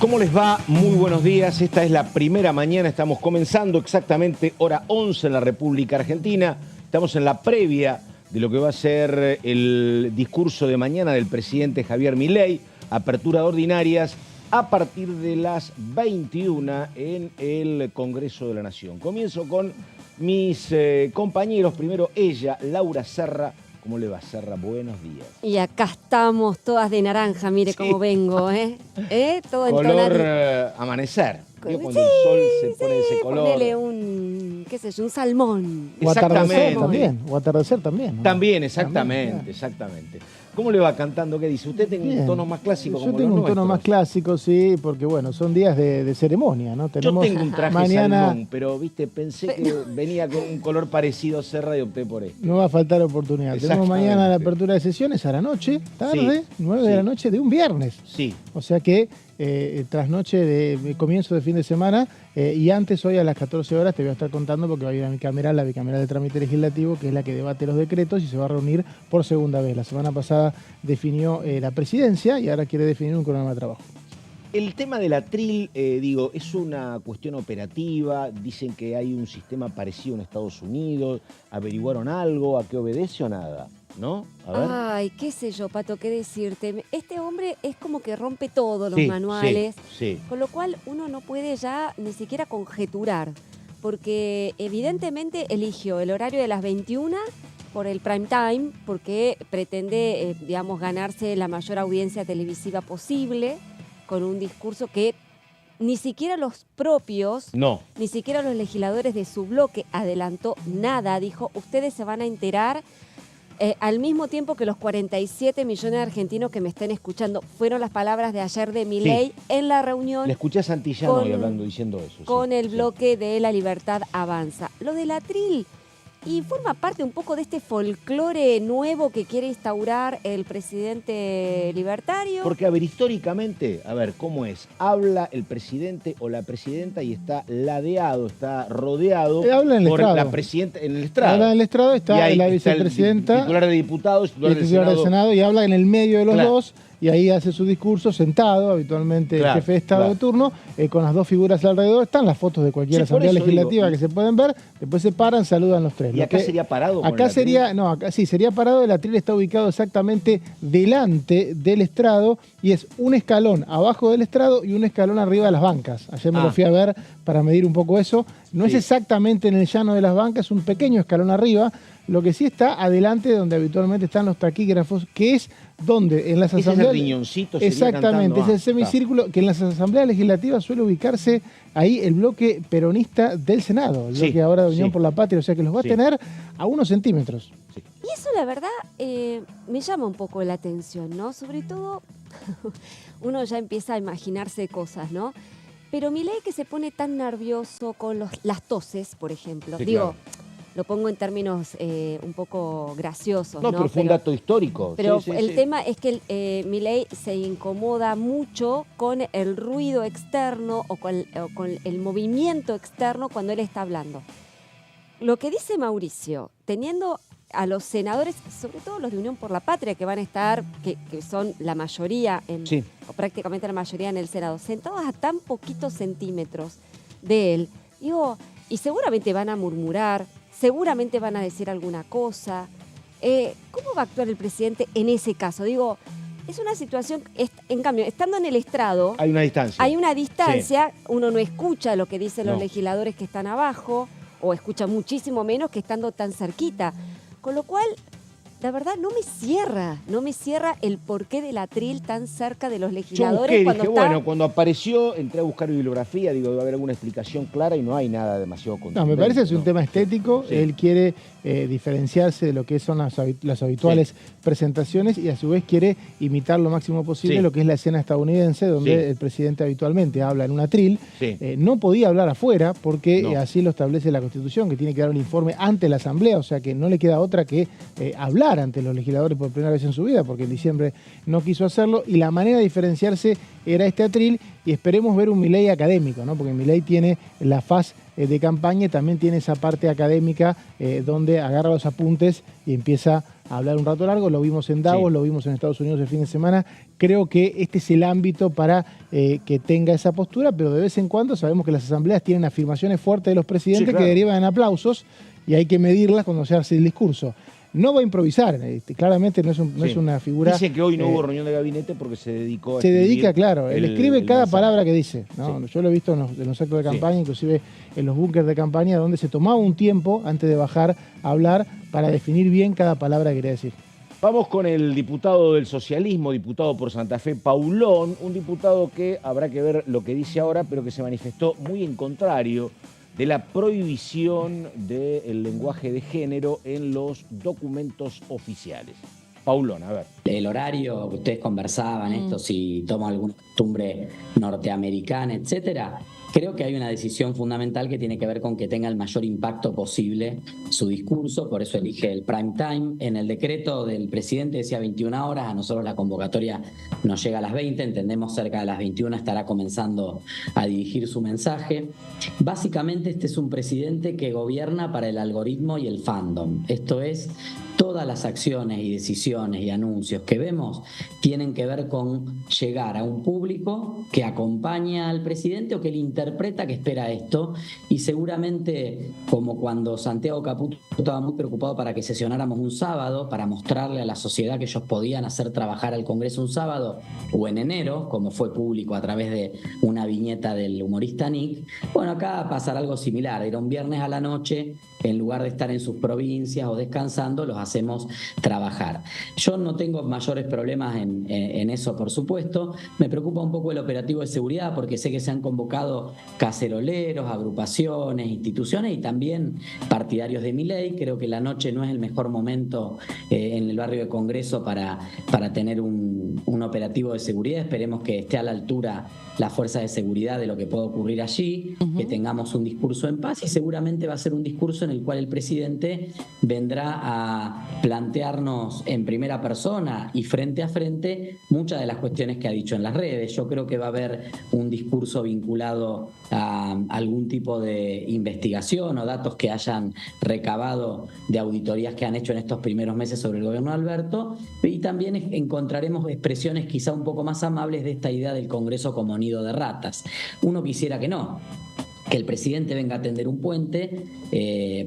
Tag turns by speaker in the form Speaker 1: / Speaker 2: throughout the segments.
Speaker 1: ¿Cómo les va? Muy buenos días. Esta es la primera mañana. Estamos comenzando exactamente hora 11 en la República Argentina. Estamos en la previa de lo que va a ser el discurso de mañana del presidente Javier Milei. Apertura de ordinarias a partir de las 21 en el Congreso de la Nación. Comienzo con mis compañeros. Primero ella, Laura Serra. ¿Cómo le va, Serra? Buenos días.
Speaker 2: Y acá estamos todas de naranja, mire cómo vengo, ¿eh? Todo en
Speaker 1: color amanecer. ¿Vio? Cuando el sol se pone ese color.
Speaker 2: Ponele un, qué sé yo, un salmón.
Speaker 3: O atardecer
Speaker 1: Exactamente.
Speaker 3: también, o atardecer también, ¿no?
Speaker 1: También, exactamente,
Speaker 3: También,
Speaker 1: exactamente. ¿Cómo le va cantando? ¿Qué dice? ¿Usted tiene un tono más clásico como
Speaker 3: Yo tengo
Speaker 1: los
Speaker 3: un tono
Speaker 1: nuestros?
Speaker 3: más clásico, sí, porque bueno, son días de ceremonia, ¿no?
Speaker 1: Yo tengo un traje
Speaker 3: mañana,
Speaker 1: salmón, pero viste, pensé que venía con un color parecido a Serra y opté por esto.
Speaker 3: no va a faltar oportunidad. Tenemos mañana la apertura de sesiones a la noche, tarde, 9 de la noche de un viernes.
Speaker 1: Sí.
Speaker 3: O sea que trasnoche de comienzo de fin de semana y antes hoy a las 14 horas te voy a estar contando porque va a ir a mi bicameral, la bicameral de trámite legislativo, que es la que debate los decretos y se va a reunir por segunda vez. La semana pasada definió la presidencia y ahora quiere definir un cronograma de trabajo.
Speaker 1: El tema del atril, es una cuestión operativa. Dicen que hay un sistema parecido en Estados Unidos. ¿Averiguaron algo? ¿A qué obedece o nada? ¿No? A ver.
Speaker 2: Ay, qué sé yo, Pato, qué decirte. Este hombre es como que rompe todos los
Speaker 1: Sí,
Speaker 2: manuales,
Speaker 1: sí.
Speaker 2: con lo cual uno no puede ya ni siquiera conjeturar, porque evidentemente eligió el horario de las 21 por el prime time, porque pretende, digamos, ganarse la mayor audiencia televisiva posible, con un discurso que ni siquiera los propios,
Speaker 1: No.
Speaker 2: ni siquiera los legisladores de su bloque adelantó nada. Dijo, ustedes se van a enterar al mismo tiempo que los 47 millones de argentinos que me estén escuchando. Fueron las palabras de ayer de Milei en la reunión.
Speaker 1: Le escuché a Santillano hoy hablando, diciendo eso.
Speaker 2: Con el bloque de La Libertad Avanza. Lo del atril, y forma parte un poco de este folclore nuevo que quiere instaurar el presidente libertario.
Speaker 1: Porque, a ver, históricamente, a ver, ¿cómo es? Habla el presidente o la presidenta y está ladeado, está rodeado
Speaker 3: Habla en el
Speaker 1: por
Speaker 3: estrado.
Speaker 1: la presidenta en el estrado.
Speaker 3: Habla en el estrado,
Speaker 1: Y
Speaker 3: está
Speaker 1: ahí
Speaker 3: la
Speaker 1: está el
Speaker 3: vicepresidenta,
Speaker 1: titular de diputados,
Speaker 3: y
Speaker 1: titular
Speaker 3: el titular del Senado, y habla en el medio de los dos, y ahí hace su discurso sentado, habitualmente el jefe de Estado de turno, con las dos figuras alrededor. Están las fotos de cualquier asamblea legislativa que se pueden ver, después se paran, saludan los tres.
Speaker 1: ¿Y acá sería parado?
Speaker 3: Acá sería, no, acá sí, sería parado. El atril está ubicado exactamente delante del estrado y es un escalón abajo del estrado y un escalón arriba de las bancas. Ayer me lo fui a ver para medir un poco eso. No es exactamente en el llano de las bancas, es un pequeño escalón arriba. Lo que sí está adelante donde habitualmente están los taquígrafos, que es donde en las asambleas...
Speaker 1: Es el riñoncito.
Speaker 3: Exactamente, es el semicírculo que en las asambleas legislativas suele ubicarse ahí el bloque peronista del Senado, el bloque ahora de Unión por la Patria, o sea que los va a tener a unos centímetros.
Speaker 2: Y eso, la verdad, me llama un poco la atención, ¿no? Sobre todo, uno ya empieza a imaginarse cosas, ¿no? Pero Milei, que se pone tan nervioso con las toses, por ejemplo.
Speaker 1: Sí,
Speaker 2: digo,
Speaker 1: claro.
Speaker 2: Lo pongo en términos un poco graciosos, ¿no?
Speaker 1: No, pero fue un dato histórico.
Speaker 2: Pero el tema es que Milei se incomoda mucho con el ruido externo o con el movimiento externo cuando él está hablando. Lo que dice Mauricio, teniendo a los senadores, sobre todo los de Unión por la Patria, que van a estar, que son la mayoría, o prácticamente la mayoría en el Senado, sentados a tan poquitos centímetros de él, digo, y seguramente van a murmurar, seguramente van a decir alguna cosa. ¿Cómo va a actuar el presidente en ese caso? Digo, es una situación, en cambio, estando en el estrado...
Speaker 1: Hay una distancia.
Speaker 2: Hay una distancia, uno no escucha lo que dicen los legisladores que están abajo, o escucha muchísimo menos que estando tan cerquita. Con lo cual, la verdad, no me cierra el porqué del atril tan cerca de los legisladores.
Speaker 1: Yo busqué, dije, cuando apareció, entré a buscar bibliografía, digo, debe haber alguna explicación clara y no hay nada demasiado contundente.
Speaker 3: No, me parece que es un tema estético. Él quiere diferenciarse de lo que son las habituales presentaciones y a su vez quiere imitar lo máximo posible lo que es la escena estadounidense, donde el presidente habitualmente habla en un atril. No podía hablar afuera porque así lo establece la Constitución, que tiene que dar un informe ante la Asamblea, o sea que no le queda otra que hablar hablar ante los legisladores por primera vez en su vida, porque en diciembre no quiso hacerlo, y la manera de diferenciarse era este atril, y esperemos ver un Milei académico, ¿no? Porque Milei tiene la faz de campaña y también tiene esa parte académica donde agarra los apuntes y empieza a hablar un rato largo. Lo vimos en Davos, lo vimos en Estados Unidos el fin de semana. Creo que este es el ámbito para que tenga esa postura, pero de vez en cuando sabemos que las asambleas tienen afirmaciones fuertes de los presidentes que derivan en aplausos y hay que medirlas cuando se hace el discurso. No va a improvisar, claramente no es una figura...
Speaker 1: Dice que hoy no hubo reunión de gabinete porque se dedicó a
Speaker 3: Se dedica, claro, él escribe cada palabra que dice, ¿no?
Speaker 1: Sí.
Speaker 3: Yo lo he visto en los actos de campaña, inclusive en los búnkers de campaña, donde se tomaba un tiempo antes de bajar a hablar para definir bien cada palabra que quería decir.
Speaker 1: Vamos con el diputado del socialismo, diputado por Santa Fe, Paulón, un diputado que habrá que ver lo que dice ahora, pero que se manifestó muy en contrario de la prohibición del lenguaje de género en los documentos oficiales. Paulón, a ver.
Speaker 4: El horario que ustedes conversaban, esto si toma alguna costumbre norteamericana, etcétera, creo que hay una decisión fundamental que tiene que ver con que tenga el mayor impacto posible su discurso, por eso elige el prime time. En el decreto del presidente decía 21 horas, a nosotros la convocatoria nos llega a las 20, entendemos cerca de las 21 estará comenzando a dirigir su mensaje. Básicamente este es un presidente que gobierna para el algoritmo y el fandom, esto es, todas las acciones y decisiones y anuncios que vemos tienen que ver con llegar a un público que acompaña al presidente o que le interpreta que espera esto, y seguramente como cuando Santiago Caputo estaba muy preocupado para que sesionáramos un sábado para mostrarle a la sociedad que ellos podían hacer trabajar al Congreso un sábado, o en enero, como fue público a través de una viñeta del humorista Nick, bueno, acá pasará algo similar, era un viernes a la noche, en lugar de estar en sus provincias o descansando, los hacemos trabajar. Yo no tengo mayores problemas en eso, por supuesto. Me preocupa un poco el operativo de seguridad porque sé que se han convocado caceroleros, agrupaciones, instituciones y también partidarios de Milei. Creo que la noche no es el mejor momento en el barrio de Congreso para tener un operativo de seguridad. Esperemos que esté a la altura la fuerza de seguridad de lo que pueda ocurrir allí, que tengamos un discurso en paz, y seguramente va a ser un discurso en el cual el presidente vendrá a plantearnos en primera persona y frente a frente muchas de las cuestiones que ha dicho en las redes. Yo creo que va a haber un discurso vinculado a algún tipo de investigación o datos que hayan recabado de auditorías que han hecho en estos primeros meses sobre el gobierno de Alberto, y también encontraremos expresiones quizá un poco más amables de esta idea del Congreso como nido de ratas. Uno quisiera que no, que el presidente venga a tender un puente,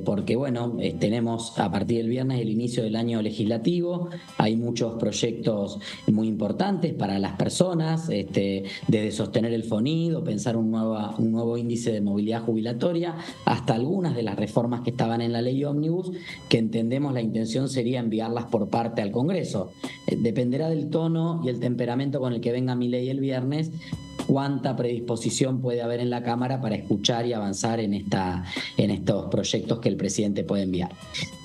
Speaker 4: porque bueno, tenemos a partir del viernes el inicio del año legislativo, hay muchos proyectos muy importantes para las personas, desde sostener el FONID o pensar un nuevo índice de movilidad jubilatoria, hasta algunas de las reformas que estaban en la ley ómnibus, que entendemos la intención sería enviarlas por parte al Congreso. Dependerá del tono y el temperamento con el que venga Milei el viernes, cuánta predisposición puede haber en la Cámara para escuchar y avanzar en estos proyectos que el presidente puede enviar.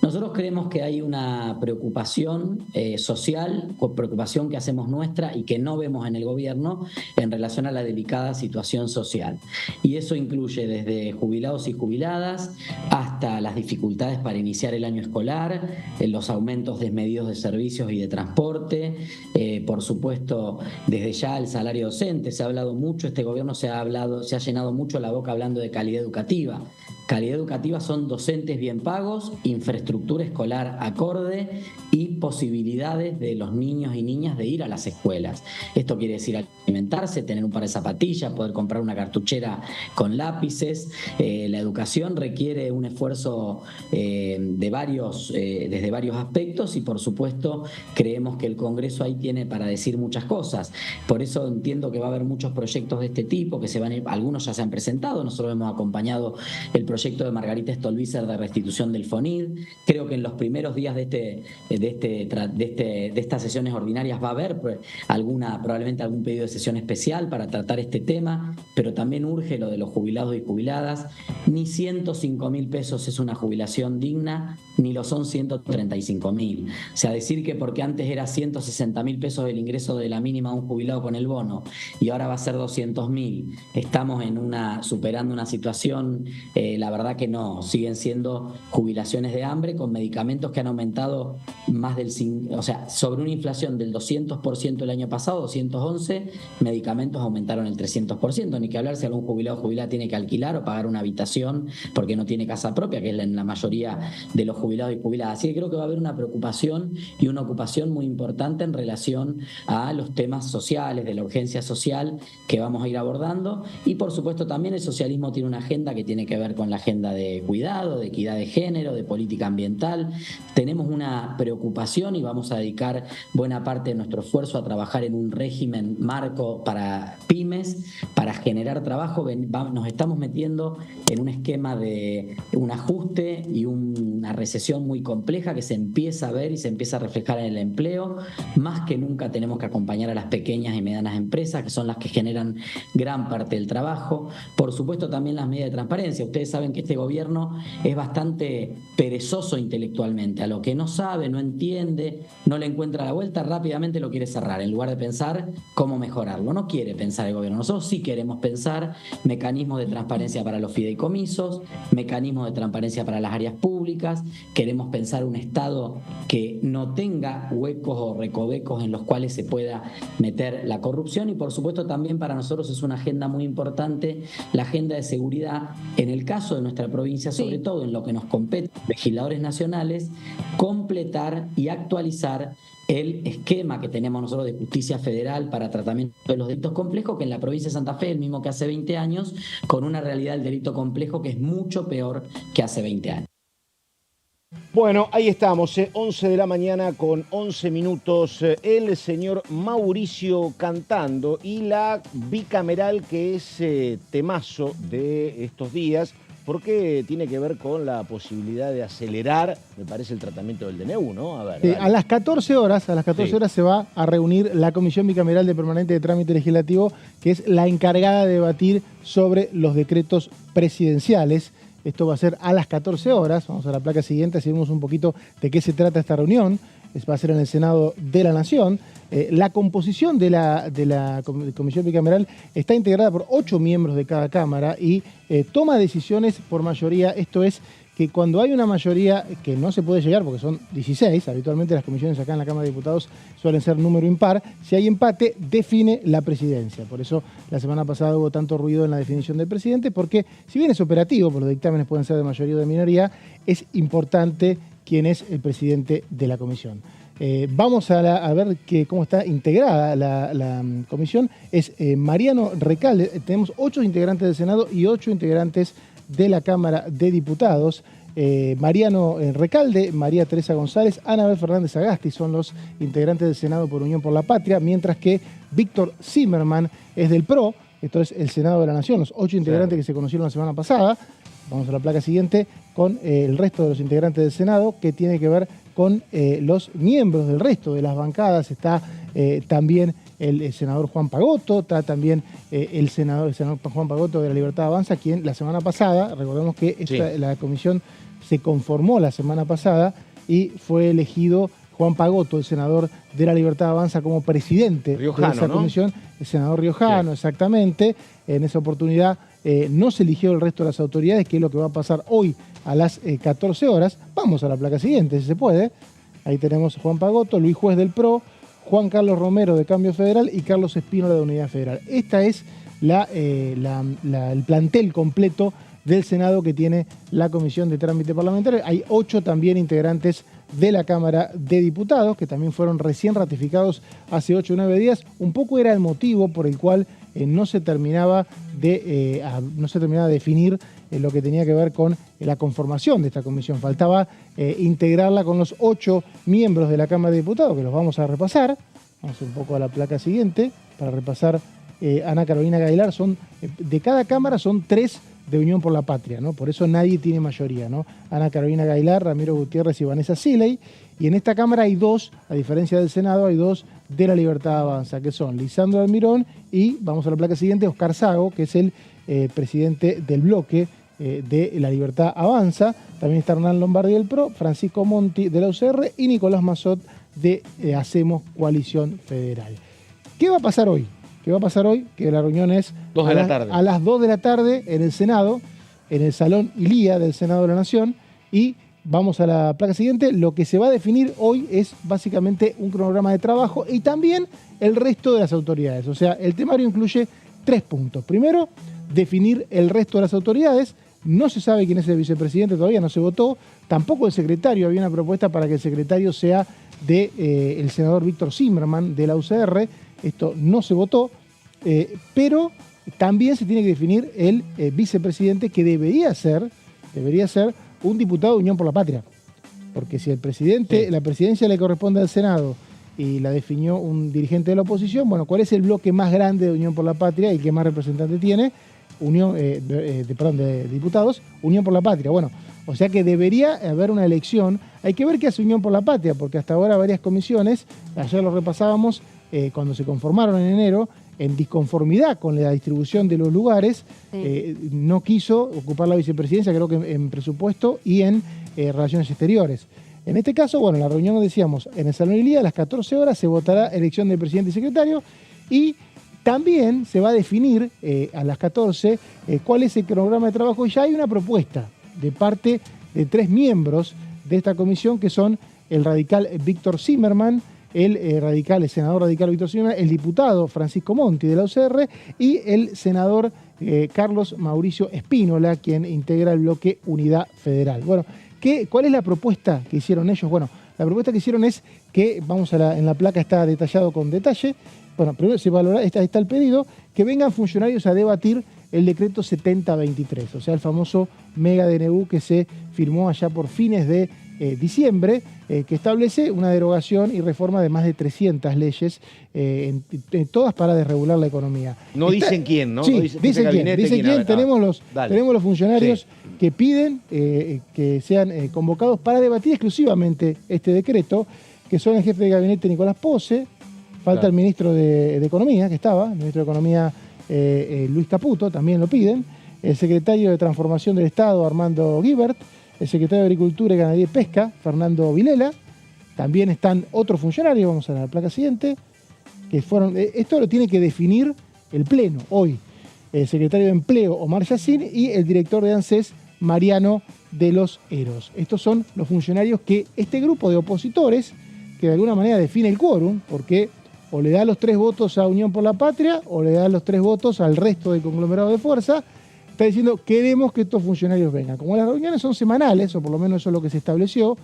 Speaker 4: Nosotros creemos que hay una preocupación social, preocupación que hacemos nuestra y que no vemos en el gobierno en relación a la delicada situación social. Y eso incluye desde jubilados y jubiladas hasta las dificultades para iniciar el año escolar, los aumentos desmedidos de servicios y de transporte, por supuesto desde ya el salario docente. Se ha hablado mucho, este gobierno se ha llenado mucho la boca hablando de calidad educativa. Calidad educativa son docentes bien pagos, infraestructura escolar acorde y posibilidades de los niños y niñas de ir a las escuelas. Esto quiere decir alimentarse, tener un par de zapatillas, poder comprar una cartuchera con lápices. La educación requiere un esfuerzo desde varios aspectos, y por supuesto creemos que el Congreso ahí tiene para decir muchas cosas. Por eso entiendo que va a haber muchos proyectos de este tipo, que algunos ya se han presentado. Nosotros hemos acompañado el proyecto de Margarita Stolbizer de restitución del FONID. Creo que en los primeros días de estas sesiones ordinarias va a haber probablemente algún pedido de sesión especial para tratar este tema, pero también urge lo de los jubilados y jubiladas. Ni 105.000 pesos es una jubilación digna, ni lo son 135.000. O sea, decir que porque antes era 160.000 pesos el ingreso de la mínima a un jubilado con el bono y ahora va a ser 200.000, estamos superando una situación, la verdad que no, siguen siendo jubilaciones de hambre con medicamentos que han aumentado sobre una inflación del 200% el año pasado, 211, medicamentos aumentaron el 300%, ni que hablar si algún jubilado o jubilada tiene que alquilar o pagar una habitación porque no tiene casa propia, que es en la mayoría de los jubilados y jubiladas. Así que creo que va a haber una preocupación y una ocupación muy importante en relación a los temas sociales, de la urgencia social que vamos a ir abordando, y por supuesto también el socialismo tiene una agenda que tiene que ver con la agenda de cuidado, de equidad de género, de política ambiental. Tenemos una preocupación y vamos a dedicar buena parte de nuestro esfuerzo a trabajar en un régimen marco para pymes, para generar trabajo. Nos estamos metiendo en un esquema de un ajuste y una recesión muy compleja que se empieza a ver y se empieza a reflejar en el empleo. Más que nunca tenemos que acompañar a las pequeñas y medianas empresas, que son las que generan gran parte del trabajo. Por supuesto también las medidas de transparencia. Ustedes saben que este gobierno es bastante perezoso intelectualmente. A lo que no sabe, no entiende, no le encuentra la vuelta, rápidamente lo quiere cerrar, en lugar de pensar cómo mejorarlo. No quiere pensar el gobierno. Nosotros sí queremos pensar mecanismos de transparencia para los fideicomisos, mecanismos de transparencia para las áreas públicas. Queremos pensar un Estado que no tenga huecos o recovecos en los cuales se pueda meter la corrupción, y por supuesto también para nosotros es una agenda muy importante la agenda de seguridad. En el caso de nuestra provincia, sobre todo en lo que nos compete, legisladores nacionales, completar y actualizar el esquema que tenemos nosotros de justicia federal para tratamiento de los delitos complejos, que en la provincia de Santa Fe es el mismo que hace 20 años, con una realidad del delito complejo que es mucho peor que hace 20 años.
Speaker 1: Bueno, ahí estamos, 11 de la mañana con 11 minutos, el señor Mauricio cantando y la bicameral que es temazo de estos días, porque tiene que ver con la posibilidad de acelerar, me parece, el tratamiento del DNU, ¿no? A ver,
Speaker 3: a las 14 horas se va a reunir la Comisión Bicameral de Permanente de Trámite Legislativo, que es la encargada de debatir sobre los decretos presidenciales. Esto va a ser a las 14 horas. Vamos a la placa siguiente, así vemos un poquito de qué se trata esta reunión. Va a ser en el Senado de la Nación. La composición de la Comisión Bicameral está integrada por 8 miembros de cada Cámara y toma decisiones por mayoría. Esto es que cuando hay una mayoría que no se puede llegar, porque son 16, habitualmente las comisiones acá en la Cámara de Diputados suelen ser número impar, si hay empate, define la presidencia. Por eso la semana pasada hubo tanto ruido en la definición del presidente, porque si bien es operativo, porque los dictámenes pueden ser de mayoría o de minoría, es importante quién es el presidente de la comisión. Vamos a ver cómo está integrada la comisión. Es Mariano Recalde. Tenemos 8 integrantes del Senado y 8 integrantes de la Cámara de Diputados. Mariano Recalde, María Teresa González, Anabel Fernández Agasti son los integrantes del Senado por Unión por la Patria, mientras que Víctor Zimmerman es del PRO. Esto es el Senado de la Nación, los 8 integrantes que se conocieron la semana pasada. Vamos a la placa siguiente con el resto de los integrantes del Senado, que tiene que ver con los miembros del resto de las bancadas. Está también el senador Juan Pagotto, está también el senador Juan Pagotto de La Libertad Avanza, quien la semana pasada, recordemos que la comisión se conformó la semana pasada y fue elegido Juan Pagotto, el senador de La Libertad Avanza, como presidente
Speaker 1: riojano,
Speaker 3: de esa comisión,
Speaker 1: ¿no?
Speaker 3: El senador riojano, exactamente. En esa oportunidad no se eligió el resto de las autoridades, que es lo que va a pasar hoy a las 14 horas. Vamos a la placa siguiente, si se puede. Ahí tenemos a Juan Pagotto, Luis Juez del PRO, Juan Carlos Romero de Cambio Federal y Carlos Espínola de Unidad Federal. Esta es el plantel completo del Senado que tiene la Comisión de Trámite Parlamentario. Hay 8 también integrantes de la Cámara de Diputados, que también fueron recién ratificados hace 8 o 9 días. Un poco era el motivo por el cual no se terminaba de definir lo que tenía que ver con la conformación de esta comisión. Faltaba integrarla con los 8 miembros de la Cámara de Diputados, que los vamos a repasar. Vamos un poco a la placa siguiente para repasar. Ana Carolina Gailar, de cada Cámara son 3 de Unión por la Patria, ¿no? Por eso nadie tiene mayoría, ¿no? Ana Carolina Gailar, Ramiro Gutiérrez y Vanessa Siley. Y en esta Cámara hay 2, a diferencia del Senado, hay 2 de La Libertad Avanza, que son Lisandro Almirón y, vamos a la placa siguiente, Oscar Sago, que es el presidente del bloque de La Libertad Avanza. También está Hernán Lombardi del PRO, Francisco Monti de la UCR y Nicolás Mazot de Hacemos Coalición Federal. ¿Qué va a pasar hoy? ¿Qué va a pasar hoy? Que la reunión es a las 2 de la tarde en el Senado, en el Salón Ilía del Senado de la Nación, y vamos a la placa siguiente. Lo que se va a definir hoy es básicamente un cronograma de trabajo y también el resto de las autoridades. O sea, el temario incluye 3 puntos. Primero, definir el resto de las autoridades. No se sabe quién es el vicepresidente, todavía no se votó. Tampoco el secretario. Había una propuesta para que el secretario sea el senador Víctor Zimmerman de la UCR. Esto no se votó, pero también se tiene que definir el vicepresidente, que debería ser un diputado de Unión por la Patria. Porque si el presidente,
Speaker 1: Sí.
Speaker 3: la presidencia le corresponde al Senado y la definió un dirigente de la oposición, bueno, ¿cuál es el bloque más grande de Unión por la Patria y que más representante tiene? De diputados, Unión por la Patria. Bueno, o sea que debería haber una elección. Hay que ver qué hace Unión por la Patria, porque hasta ahora varias comisiones, ayer lo repasábamos, cuando se conformaron en enero, en disconformidad con la distribución de los lugares, no quiso ocupar la vicepresidencia, creo que en presupuesto y en relaciones exteriores. En este caso, bueno, la reunión, decíamos, en el Salón Ilía, a las 14 horas se votará elección de presidente y secretario, y también se va a definir a las 14 cuál es el cronograma de trabajo. Ya hay una propuesta de parte de 3 miembros de esta comisión, que son el radical Víctor Zimmerman, el senador radical Víctor Zimmerman, el diputado Francisco Monti de la UCR y el senador Carlos Mauricio Espínola, quien integra el bloque Unidad Federal. Bueno, ¿cuál es la propuesta que hicieron ellos? Bueno, la propuesta que hicieron es que, en la placa está detallado con detalle. Bueno, primero se valora, está el pedido, que vengan funcionarios a debatir el decreto 7023, o sea, el famoso mega DNU que se firmó allá por fines de diciembre, que establece una derogación y reforma de más de 300 leyes, todas para desregular la economía.
Speaker 1: Dicen quién, ¿no?
Speaker 3: Sí,
Speaker 1: No
Speaker 3: dicen quién. Dicen quién. Tenemos los funcionarios que piden que sean convocados para debatir exclusivamente este decreto, que son el jefe de gabinete Nicolás Pose, falta el ministro de Economía, que estaba, el ministro de Economía Luis Caputo, también lo piden, el secretario de Transformación del Estado, Armando Guibert, el secretario de Agricultura y Ganadería y Pesca, Fernando Vilela. También están otros funcionarios, vamos a la placa siguiente, que fueron, esto lo tiene que definir el Pleno hoy, el secretario de Empleo, Omar Yacine, y el director de ANSES, Mariano de los Heros. Estos son los funcionarios que este grupo de opositores, que de alguna manera define el quórum, porque o le da los 3 votos a Unión por la Patria o le da los 3 votos al resto del conglomerado de fuerza, está diciendo, queremos que estos funcionarios vengan. Como las reuniones son semanales, o por lo menos eso es lo que se estableció,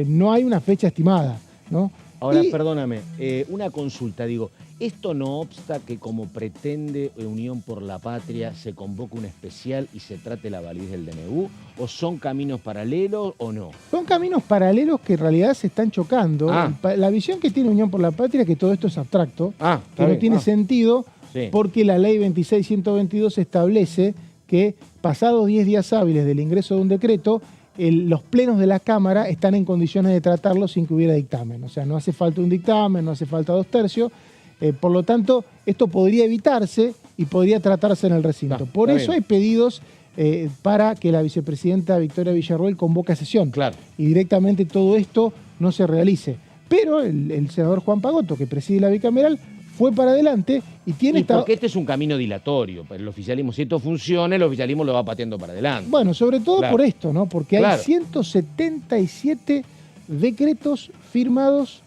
Speaker 3: no hay una fecha estimada, ¿no?
Speaker 1: Ahora, perdóname, una consulta, digo, ¿esto no obsta que, como pretende Unión por la Patria, se convoque un especial y se trate la validez del DNU? ¿O son caminos paralelos o no?
Speaker 3: Son caminos paralelos que en realidad se están chocando. La visión que tiene Unión por la Patria es que todo esto es abstracto, que no tiene sentido, porque la ley 26.122 establece que pasados 10 días hábiles del ingreso de un decreto, los plenos de la Cámara están en condiciones de tratarlo sin que hubiera dictamen. O sea, no hace falta un dictamen, no hace falta 2/3. Por lo tanto, esto podría evitarse y podría tratarse en el recinto. Por eso hay pedidos para que la vicepresidenta Victoria Villarroel convoque a sesión.
Speaker 1: Claro.
Speaker 3: Y directamente todo esto no se realice. Pero el senador Juan Pagotto, que preside la bicameral, fue para adelante y tiene
Speaker 1: porque este es un camino dilatorio. Pero el oficialismo, si esto funciona, el oficialismo lo va pateando para adelante.
Speaker 3: Bueno, sobre todo por esto, ¿no? Porque hay 177 decretos firmados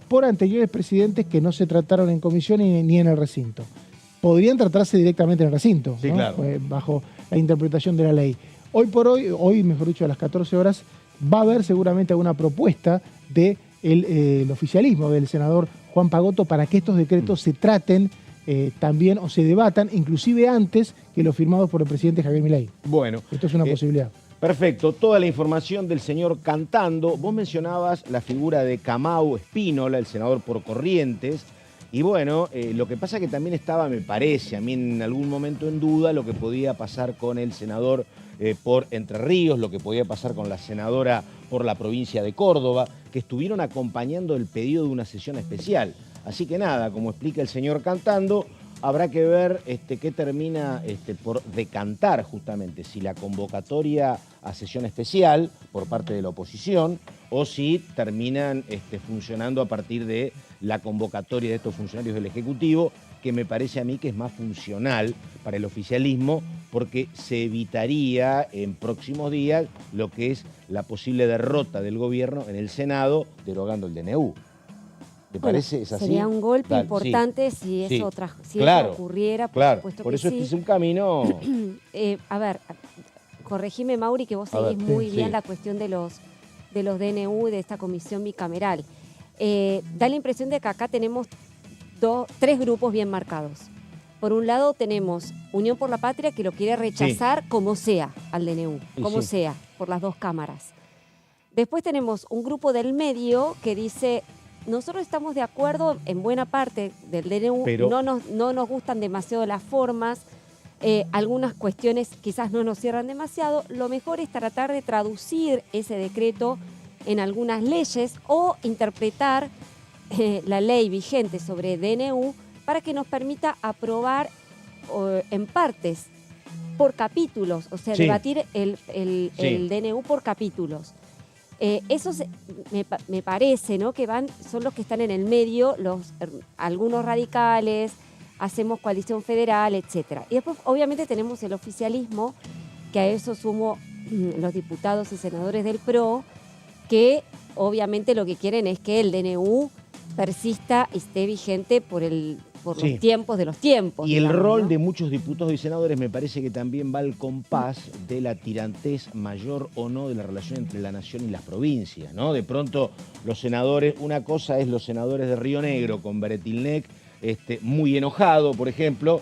Speaker 3: por anteriores presidentes que no se trataron en comisión ni en el recinto. Podrían tratarse directamente en el recinto,
Speaker 1: sí,
Speaker 3: ¿no?
Speaker 1: Claro.
Speaker 3: Bajo la interpretación de la ley. Hoy, mejor dicho, a las 14 horas, va a haber seguramente alguna propuesta del oficialismo, del senador Juan Pagotto, para que estos decretos se traten también o se debatan, inclusive antes que los firmados por el presidente Javier Milei.
Speaker 1: Bueno.
Speaker 3: Esto es una posibilidad.
Speaker 1: Perfecto, toda la información del señor Cantando. Vos mencionabas la figura de Camau Espínola, el senador por Corrientes. Y bueno, lo que pasa que también estaba, me parece, a mí en algún momento en duda, lo que podía pasar con el senador por Entre Ríos, lo que podía pasar con la senadora por la provincia de Córdoba, que estuvieron acompañando el pedido de una sesión especial. Así que nada, como explica el señor Cantando, habrá que ver qué termina por decantar justamente, si la convocatoria a sesión especial por parte de la oposición o si terminan funcionando a partir de la convocatoria de estos funcionarios del Ejecutivo, que me parece a mí que es más funcional para el oficialismo, porque se evitaría en próximos días lo que es la posible derrota del gobierno en el Senado derogando el DNU. ¿Te parece? ¿Es así?
Speaker 2: Sería un golpe
Speaker 1: Dale,
Speaker 2: importante
Speaker 1: sí,
Speaker 2: si,
Speaker 1: sí.
Speaker 2: si
Speaker 1: Claro,
Speaker 2: eso ocurriera,
Speaker 1: claro.
Speaker 2: supuesto
Speaker 1: Por
Speaker 2: que
Speaker 1: eso
Speaker 2: sí.
Speaker 1: este es un camino...
Speaker 2: A ver, corregime, Mauri, que vos
Speaker 1: A ver,
Speaker 2: seguís muy
Speaker 1: sí,
Speaker 2: bien
Speaker 1: sí.
Speaker 2: la cuestión de los DNU y de esta comisión bicameral. Da la impresión de que acá tenemos tres grupos bien marcados. Por un lado tenemos Unión por la Patria, que lo quiere rechazar como sea al DNU, como sea, por las dos cámaras. Después tenemos un grupo del medio que dice, nosotros estamos de acuerdo en buena parte del DNU,
Speaker 1: pero
Speaker 2: no nos gustan demasiado las formas, algunas cuestiones quizás no nos cierran demasiado, lo mejor es tratar de traducir ese decreto en algunas leyes o interpretar la ley vigente sobre DNU para que nos permita aprobar en partes, por capítulos, o sea, debatir el DNU por capítulos. Eso me parece, ¿no? Que son los que están en el medio, algunos radicales, hacemos coalición federal, etcétera. Y después, obviamente, tenemos el oficialismo, que a eso sumo los diputados y senadores del PRO, que obviamente lo que quieren es que el DNU persista y esté vigente por los tiempos de los tiempos.
Speaker 1: Y
Speaker 2: digamos,
Speaker 1: el rol
Speaker 2: ¿no?
Speaker 1: de muchos diputados y senadores me parece que también va al compás de la tirantez mayor o no de la relación entre la nación y las provincias, ¿no? De pronto los senadores, una cosa es los senadores de Río Negro con Beretilnec, muy enojado, por ejemplo,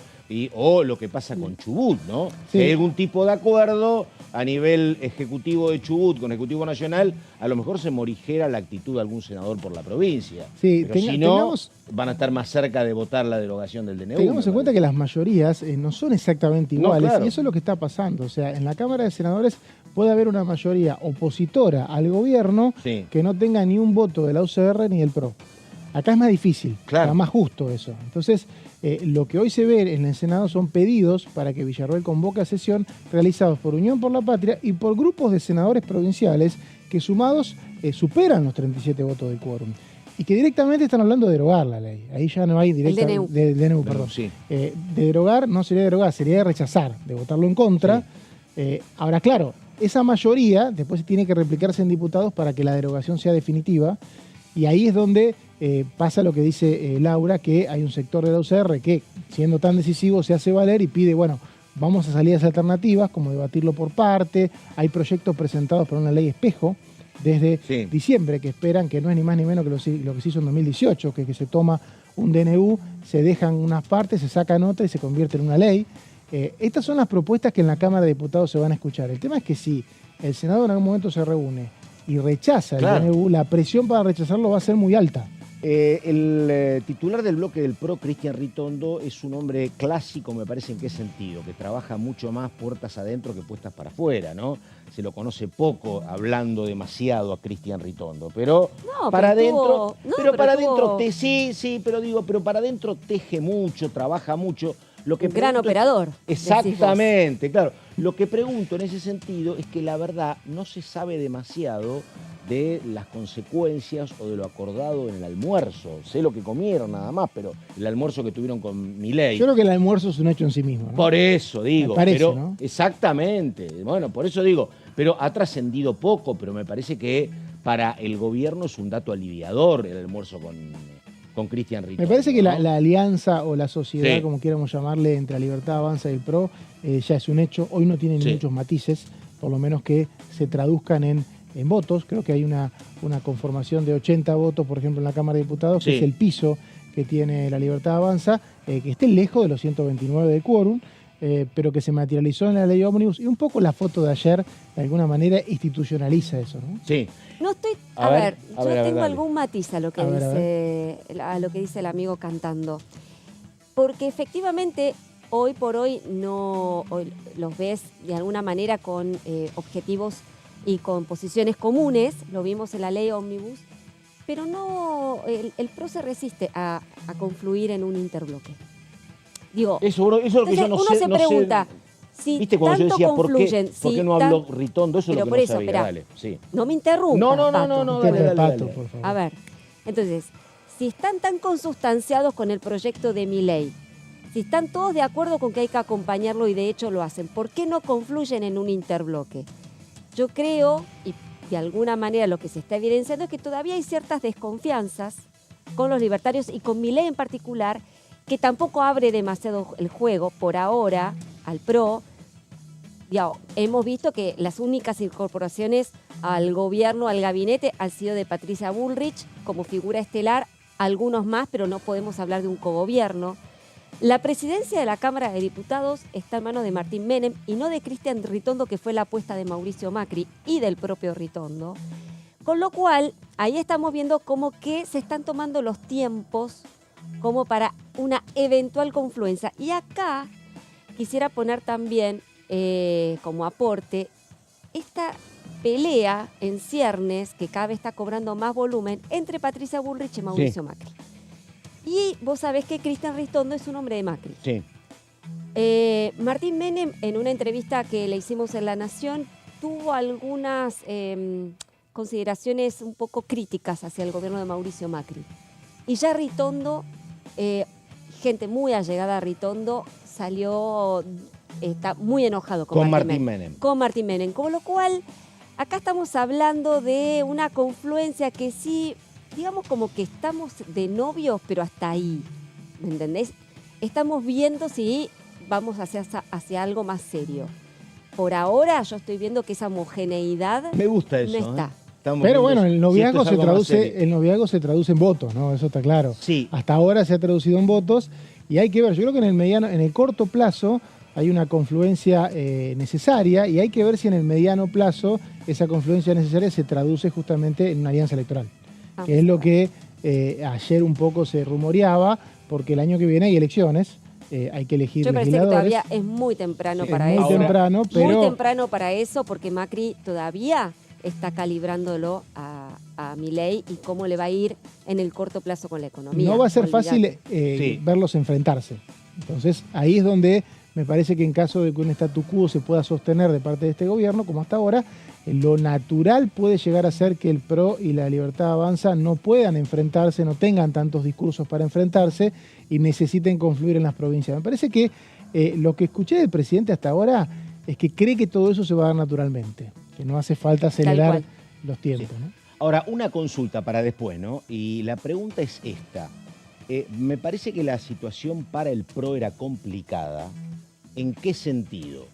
Speaker 1: o lo que pasa con Chubut, ¿no?
Speaker 3: Sí.
Speaker 1: Si hay algún tipo de acuerdo a nivel ejecutivo de Chubut con Ejecutivo Nacional, a lo mejor se morigera la actitud de algún senador por la provincia.
Speaker 3: Sí,
Speaker 1: pero si no, van a estar más cerca de votar la derogación del DNU.
Speaker 3: Tengamos en cuenta que las mayorías no son exactamente iguales,
Speaker 1: No, claro.
Speaker 3: y eso es lo que está pasando. O sea, en la Cámara de Senadores puede haber una mayoría opositora al gobierno que no tenga ni un voto de la UCR ni del PRO. Acá es más difícil,
Speaker 1: claro.
Speaker 3: más justo eso. Entonces, lo que hoy se ve en el Senado son pedidos para que Villarroel convoque a sesión realizados por Unión por la Patria y por grupos de senadores provinciales que sumados superan los 37 votos de quórum. Y que directamente están hablando de derogar la ley. Ahí ya no hay directa
Speaker 2: DNU.
Speaker 3: Del DNU, perdón.
Speaker 1: Sí.
Speaker 3: De derogar no sería derogar, sería de rechazar, de votarlo en contra. Ahora, claro, esa mayoría después tiene que replicarse en diputados para que la derogación sea definitiva. Y ahí es donde pasa lo que dice Laura, que hay un sector de la UCR que, siendo tan decisivo, se hace valer y pide, bueno, vamos a salidas alternativas, como debatirlo por parte. Hay proyectos presentados para una ley espejo desde diciembre, que esperan, que no es ni más ni menos que lo que se hizo en 2018, que se toma un DNU, se dejan unas partes, se sacan otras y se convierte en una ley. Estas son las propuestas que en la Cámara de Diputados se van a escuchar. El tema es que si el Senado en algún momento se reúne y rechaza el DNU, la presión para rechazarlo va a ser muy alta.
Speaker 1: El titular del bloque del PRO, Cristian Ritondo, es un hombre clásico, me parece, ¿en qué sentido? Que trabaja mucho más puertas adentro que puestas para afuera, ¿no? Se lo conoce poco hablando demasiado a Cristian Ritondo, pero para adentro, pero para adentro teje mucho, trabaja mucho. Lo que
Speaker 2: gran operador.
Speaker 1: Exactamente, claro. Lo que pregunto en ese sentido es que la verdad no se sabe demasiado de las consecuencias o de lo acordado en el almuerzo. Sé lo que comieron nada más, pero el almuerzo que tuvieron con Milei.
Speaker 3: Yo creo que el almuerzo es un hecho en sí mismo, ¿no?
Speaker 1: Por eso digo.
Speaker 3: Me parece,
Speaker 1: pero,
Speaker 3: ¿no?
Speaker 1: Exactamente. Bueno, por eso digo. Pero ha trascendido poco, pero me parece que para el gobierno es un dato aliviador el almuerzo con Cristian Ritondo.
Speaker 3: Me parece que
Speaker 1: ¿no?
Speaker 3: la alianza o la sociedad, como quieramos llamarle, entre la Libertad Avanza y el PRO, ya es un hecho. Hoy no tiene muchos matices, por lo menos que se traduzcan en votos. Creo que hay una conformación de 80 votos, por ejemplo, en la Cámara de Diputados, que es el piso que tiene la Libertad Avanza, que esté lejos de los 129 de quórum, pero que se materializó en la ley ómnibus. Y un poco la foto de ayer, de alguna manera, institucionaliza eso, ¿no?
Speaker 1: Sí.
Speaker 2: No estoy.
Speaker 1: A ver,
Speaker 2: yo tengo algún matiz a lo que dice el amigo cantando. Porque efectivamente, hoy por hoy los ves de alguna manera con objetivos y con posiciones comunes, lo vimos en la ley ómnibus, pero no, el PRO se resiste a confluir en un interbloque. Digo,
Speaker 1: eso es lo que yo no
Speaker 2: uno
Speaker 1: sé.
Speaker 2: se pregunta, si
Speaker 1: ¿viste cuando yo
Speaker 2: tanto
Speaker 1: decía
Speaker 2: confluyen,
Speaker 1: por qué no habló Ritondo? Eso es lo que no sabía. Dale, sí.
Speaker 2: No me interrumpas,
Speaker 1: No, dale.
Speaker 3: Pato, por favor.
Speaker 2: A ver, entonces, si están tan consustanciados con el proyecto de Milei, Si están todos de acuerdo con que hay que acompañarlo y de hecho lo hacen, ¿por qué no confluyen en un interbloque? Yo creo, y de alguna manera lo que se está evidenciando es que todavía hay ciertas desconfianzas con los libertarios y con Milei en particular, que tampoco abre demasiado el juego por ahora al PRO. Ya, hemos visto que las únicas incorporaciones al gobierno, al gabinete, han sido de Patricia Bullrich como figura estelar, algunos más, pero no podemos hablar de un cogobierno. La presidencia de la Cámara de Diputados está en manos de Martín Menem y no de Cristian Ritondo, que fue la apuesta de Mauricio Macri y del propio Ritondo. Con lo cual, ahí estamos viendo cómo que se están tomando los tiempos como para una eventual confluencia. Y acá quisiera poner también como aporte esta pelea en ciernes que cada vez está cobrando más volumen entre Patricia Bullrich y Mauricio Macri. Y vos sabés que Cristian Ritondo es un hombre de Macri.
Speaker 1: Sí.
Speaker 2: Martín Menem, en una entrevista que le hicimos en La Nación, tuvo algunas consideraciones un poco críticas hacia el gobierno de Mauricio Macri. Y ya Ritondo, gente muy allegada a Ritondo, está muy enojado con Martín Menem. Con Martín Menem. Con lo cual, acá estamos hablando de una confluencia que sí, digamos como que estamos de novios, pero hasta ahí, ¿me entendés? Estamos viendo si vamos hacia algo más serio. Por ahora yo estoy viendo que esa homogeneidad
Speaker 1: me gusta eso,
Speaker 2: no está.
Speaker 3: Pero bueno, el noviazgo se traduce en votos, ¿no? Eso está claro.
Speaker 1: Sí.
Speaker 3: Hasta ahora se ha traducido en votos y hay que ver, yo creo que en el corto plazo hay una confluencia necesaria y hay que ver si en el mediano plazo esa confluencia necesaria se traduce justamente en una alianza electoral. Que es lo que ayer un poco se rumoreaba, porque el año que viene hay elecciones, hay que elegir legisladores.
Speaker 2: Yo parece que todavía es muy temprano para eso. Muy temprano para eso, porque Macri todavía está calibrándolo a Milei y cómo le va a ir en el corto plazo con la economía.
Speaker 3: No va a ser fácil verlos enfrentarse. Entonces, ahí es donde me parece que en caso de que un statu quo se pueda sostener de parte de este gobierno, como hasta ahora, lo natural puede llegar a ser que el PRO y la Libertad Avanza no puedan enfrentarse, no tengan tantos discursos para enfrentarse y necesiten confluir en las provincias. Me parece que lo que escuché del presidente hasta ahora es que cree que todo eso se va a dar naturalmente, que no hace falta acelerar los tiempos.
Speaker 1: Sí.
Speaker 3: ¿No?
Speaker 1: Ahora, una consulta para después, ¿no? Y la pregunta es esta. Me parece que la situación para el PRO era complicada. ¿En qué sentido?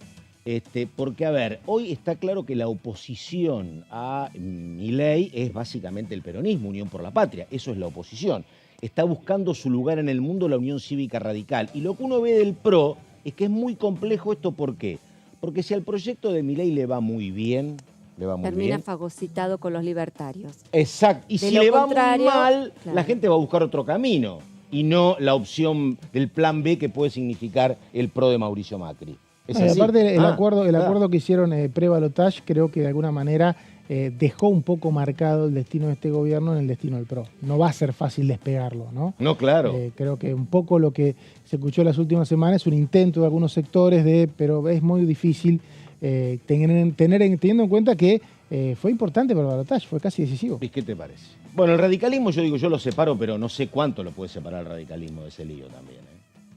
Speaker 1: Porque, a ver, hoy está claro que la oposición a Milei es básicamente el peronismo, Unión por la Patria. Eso es la oposición. Está buscando su lugar en el mundo la Unión Cívica Radical. Y lo que uno ve del PRO es que es muy complejo esto. ¿Por qué? Porque si al proyecto de Milei le va muy bien,
Speaker 2: termina fagocitado con los libertarios.
Speaker 1: Exacto. Y si le va muy mal, la gente va a buscar otro camino. Y no la opción del plan B que puede significar el PRO de Mauricio Macri.
Speaker 3: Aparte, el acuerdo que hicieron pre-balotage creo que de alguna manera dejó un poco marcado el destino de este gobierno en el destino del PRO. No va a ser fácil despegarlo, ¿no?
Speaker 1: No, claro.
Speaker 3: Creo que un poco lo que se escuchó las últimas semanas es un intento de algunos sectores pero es muy difícil teniendo en cuenta que fue importante para el balotage, fue casi decisivo.
Speaker 1: ¿Y qué te parece? Bueno, el radicalismo, yo lo separo, pero no sé cuánto lo puede separar el radicalismo de ese lío también.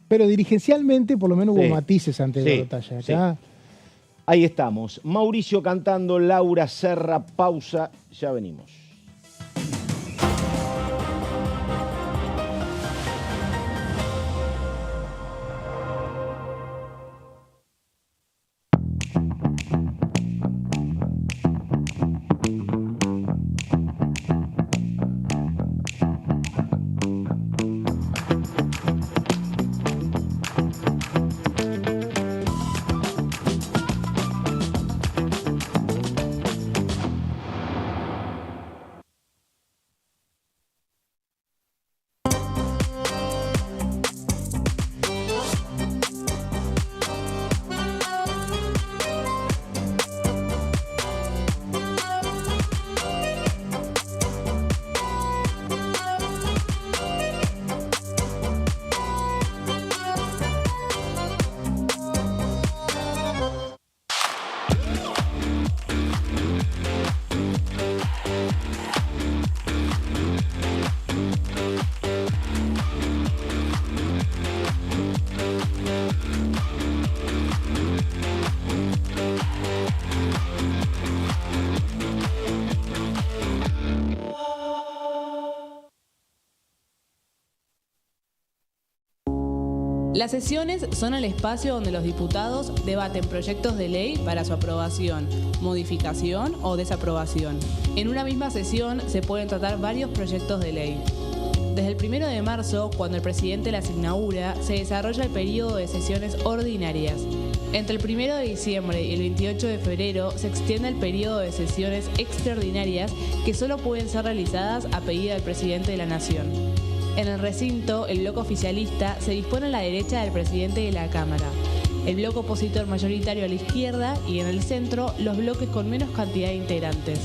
Speaker 3: Pero dirigencialmente por lo menos hubo matices ante el balotaje. Acá.
Speaker 1: Ahí estamos. Mauricio cantando, Laura Serra, pausa, ya venimos.
Speaker 5: Las sesiones son el espacio donde los diputados debaten proyectos de ley para su aprobación, modificación o desaprobación. En una misma sesión se pueden tratar varios proyectos de ley. Desde el 1 de marzo, cuando el presidente las inaugura, se desarrolla el periodo de sesiones ordinarias. Entre el 1 de diciembre y el 28 de febrero se extiende el periodo de sesiones extraordinarias que solo pueden ser realizadas a pedido del presidente de la Nación. En el recinto, el bloque oficialista se dispone a la derecha del presidente de la Cámara, el bloque opositor mayoritario a la izquierda y en el centro los bloques con menos cantidad de integrantes.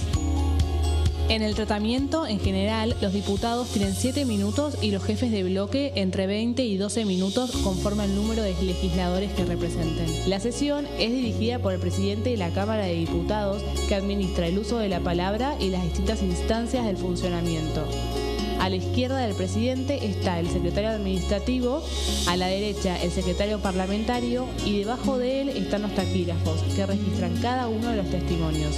Speaker 5: En el tratamiento, en general, los diputados tienen 7 minutos y los jefes de bloque entre 20 y 12 minutos conforme al número de legisladores que representen. La sesión es dirigida por el presidente de la Cámara de Diputados, que administra el uso de la palabra y las distintas instancias del funcionamiento. A la izquierda del presidente está el secretario administrativo, a la derecha el secretario parlamentario y debajo de él están los taquígrafos, que registran cada uno de los testimonios.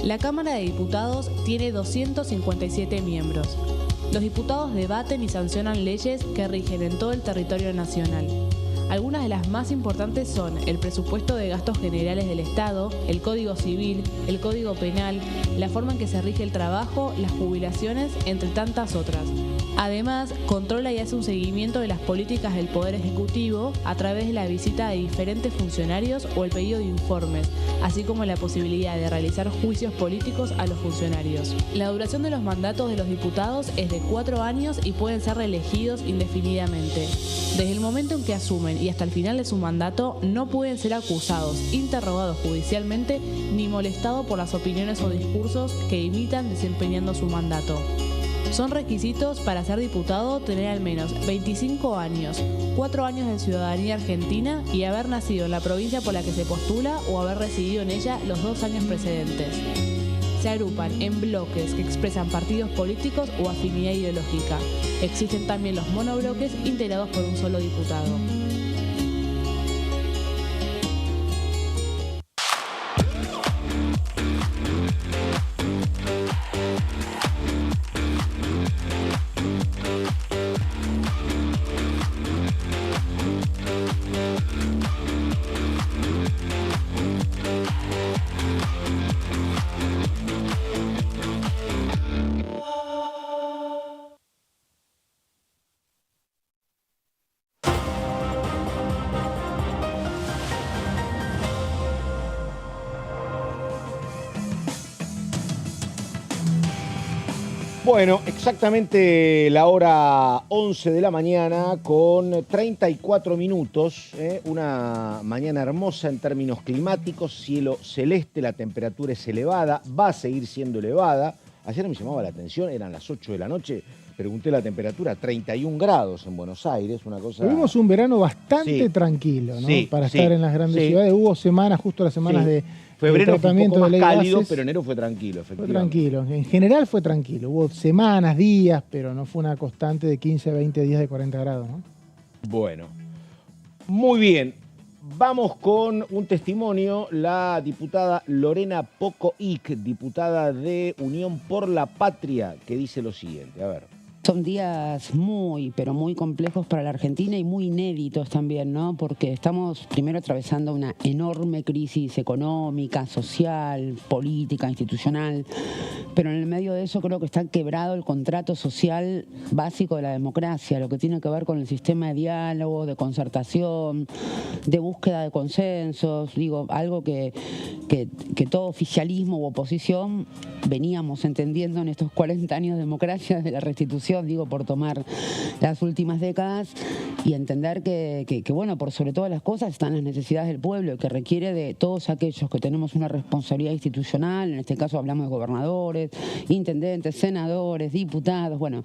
Speaker 5: La Cámara de Diputados tiene 257 miembros. Los diputados debaten y sancionan leyes que rigen en todo el territorio nacional. Algunas de las más importantes son el presupuesto de gastos generales del Estado, el Código Civil, el Código Penal, la forma en que se rige el trabajo, las jubilaciones, entre tantas otras. Además, controla y hace un seguimiento de las políticas del Poder Ejecutivo a través de la visita de diferentes funcionarios o el pedido de informes, así como la posibilidad de realizar juicios políticos a los funcionarios. La duración de los mandatos de los diputados es de 4 años y pueden ser reelegidos indefinidamente. Desde el momento en que asumen y hasta el final de su mandato, no pueden ser acusados, interrogados judicialmente ni molestados por las opiniones o discursos que imitan desempeñando su mandato. Son requisitos para ser diputado tener al menos 25 años, 4 años de ciudadanía argentina y haber nacido en la provincia por la que se postula o haber residido en ella los 2 años precedentes. Se agrupan en bloques que expresan partidos políticos o afinidad ideológica. Existen también los monobloques integrados por un solo diputado.
Speaker 1: Bueno, exactamente la hora 11 de la mañana con 34 minutos, una mañana hermosa en términos climáticos, cielo celeste, la temperatura es elevada, va a seguir siendo elevada. Ayer me llamaba la atención, eran las 8 de la noche, pregunté la temperatura, 31 grados en Buenos Aires, una cosa...
Speaker 3: Tuvimos un verano bastante tranquilo, ¿no? Para estar en las grandes ciudades. Hubo semanas, justo las semanas de...
Speaker 1: Febrero fue un poco más cálido,
Speaker 3: bases,
Speaker 1: pero enero fue tranquilo, efectivamente.
Speaker 3: Fue tranquilo, en general fue tranquilo. Hubo semanas, días, pero no fue una constante de 15, 20 días de 40 grados, ¿no?
Speaker 1: Bueno, muy bien. Vamos con un testimonio. La diputada Lorena Pocoic, diputada de Unión por la Patria, que dice lo siguiente. A ver.
Speaker 6: Son días muy, pero muy complejos para la Argentina y muy inéditos también, ¿no? Porque estamos primero atravesando una enorme crisis económica, social, política, institucional, pero en el medio de eso creo que está quebrado el contrato social básico de la democracia, lo que tiene que ver con el sistema de diálogo, de concertación, de búsqueda de consensos, digo, algo que todo oficialismo u oposición veníamos entendiendo en estos 40 años de democracia desde la Restitución, digo, por tomar las últimas décadas, y entender que bueno, por sobre todas las cosas están las necesidades del pueblo, que requiere de todos aquellos que tenemos una responsabilidad institucional, en este caso hablamos de gobernadores, intendentes, senadores, diputados, bueno,